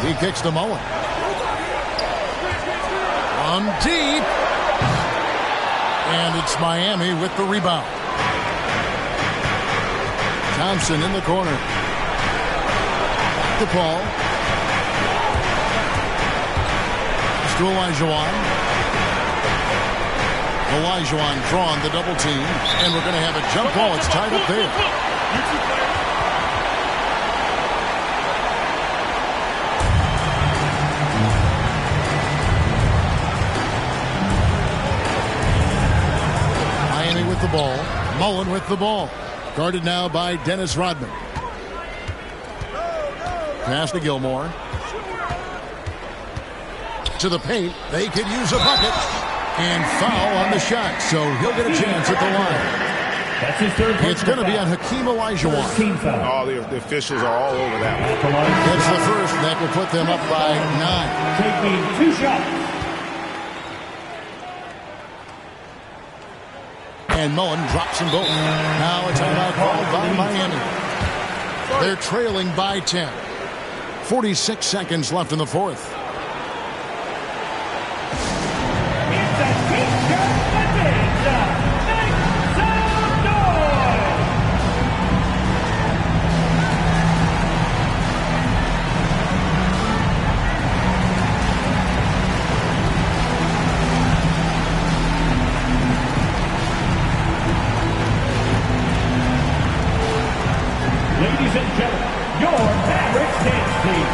S4: He kicks to Mullen. On deep. And it's Miami with the rebound. Thompson in the corner. Back to Paul. To Olajuwon. Olajuwon drawn the double team. And we're going to have a jump ball. It's tied up there. Miami with the ball. Mullen with the ball. Guarded now by Dennis Rodman. Pass to Gilmore. To the paint. They could use a bucket. And foul on the shot. So he'll get a chance at the line.
S6: That's his third.
S4: It's going to be on Hakeem Olajuwon.
S5: Oh, the officials are all over that one.
S4: That's the first. That will put them up by 9.
S6: Taking 2 shots.
S4: And Mullen drops them both. Now a timeout called by Miami. They're trailing by 10. 46 seconds left in the fourth.
S6: Ladies and gentlemen, your Mavericks dance team.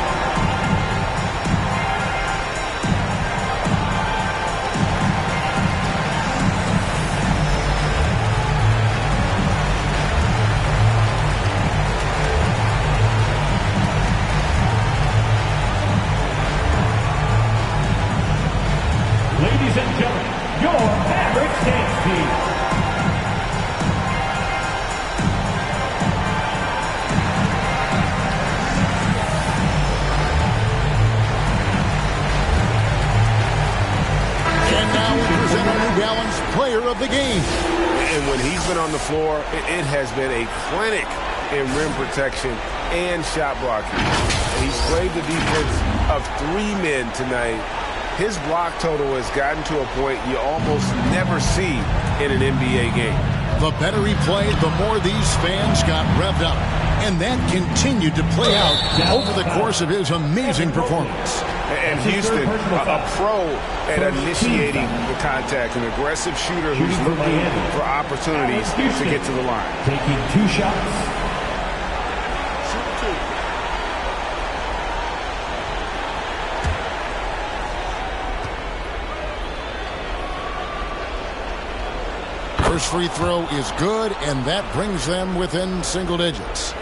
S6: Ladies and gentlemen, your Mavericks dance team.
S4: Player of the game.
S5: And when he's been on the floor, it has been a clinic in rim protection and shot blocking. And he's played the defense of 3 men tonight, his block total has gotten to a point you almost never see in an NBA game.
S4: The better he played, the more these fans got revved up. And that continued to play out over the course of his amazing performance.
S5: And Houston, a pro at initiating the contact, an aggressive shooter who's looking for opportunities to get to the line.
S6: Taking 2 shots.
S4: First free throw is good, and that brings them within single digits.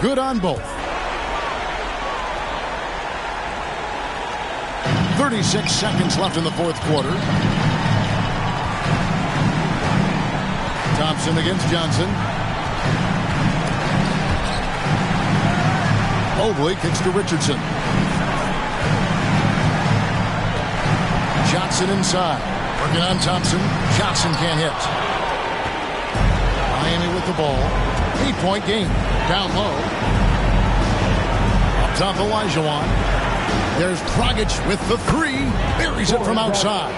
S4: Good on both. 36 seconds left in the fourth quarter. Thompson against Johnson. Mobley kicks to Richardson. Johnson inside. Working on Thompson. Johnson can't hit. Miami with the ball. 8-point game. Down low. Up top, Olajuwon. There's Dragic with the 3. Buries it from outside.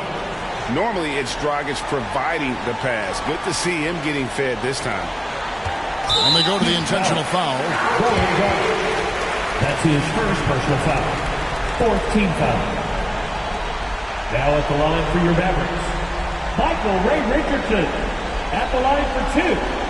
S5: Normally, it's Dragic providing the pass. Good to see him getting fed this time.
S4: And they go to the intentional foul.
S6: That's his first personal foul. 4th team foul. Now at the line for your Mavericks, Michael Ray Richardson at the line for 2.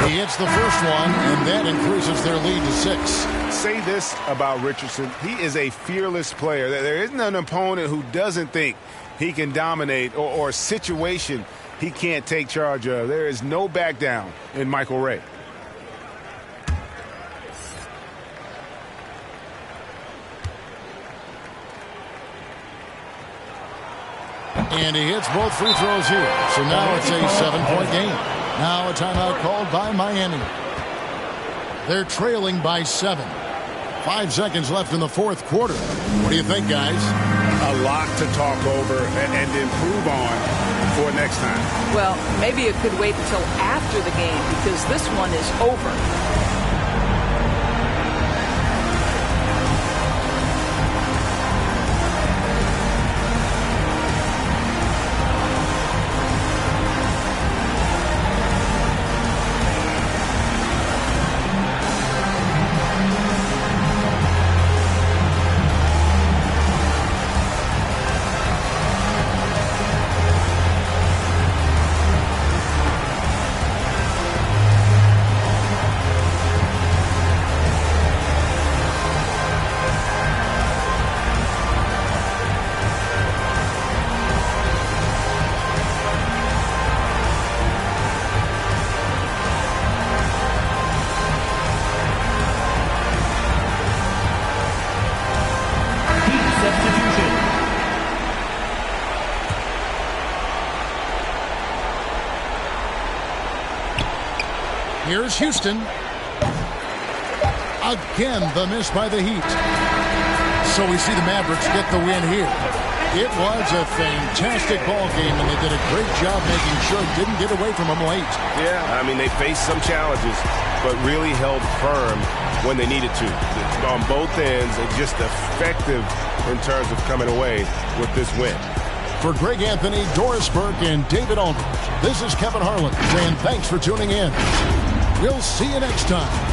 S4: He hits the first one, and that increases their lead to 6.
S5: Say this about Richardson. He is a fearless player. There isn't an opponent who doesn't think he can dominate or a situation he can't take charge of. There is no back down in Michael Ray.
S4: And he hits both free throws here. So now it's a 7-point game. Now a timeout called by Miami. They're trailing by 7. 5 seconds left in the fourth quarter. What do you think, guys?
S5: A lot to talk over and improve on for next time.
S7: Well, maybe it could wait until after the game because this one is over.
S4: Here's Houston. Again, the miss by the Heat. So we see the Mavericks get the win here. It was a fantastic ball game, and they did a great job making sure it didn't get away from them late.
S5: Yeah, I mean, they faced some challenges, but really held firm when they needed to. On both ends, and just effective in terms of coming away with this win.
S4: For Greg Anthony, Doris Burke, and David Aldridge, this is Kevin Harlan saying thanks for tuning in. We'll see you next time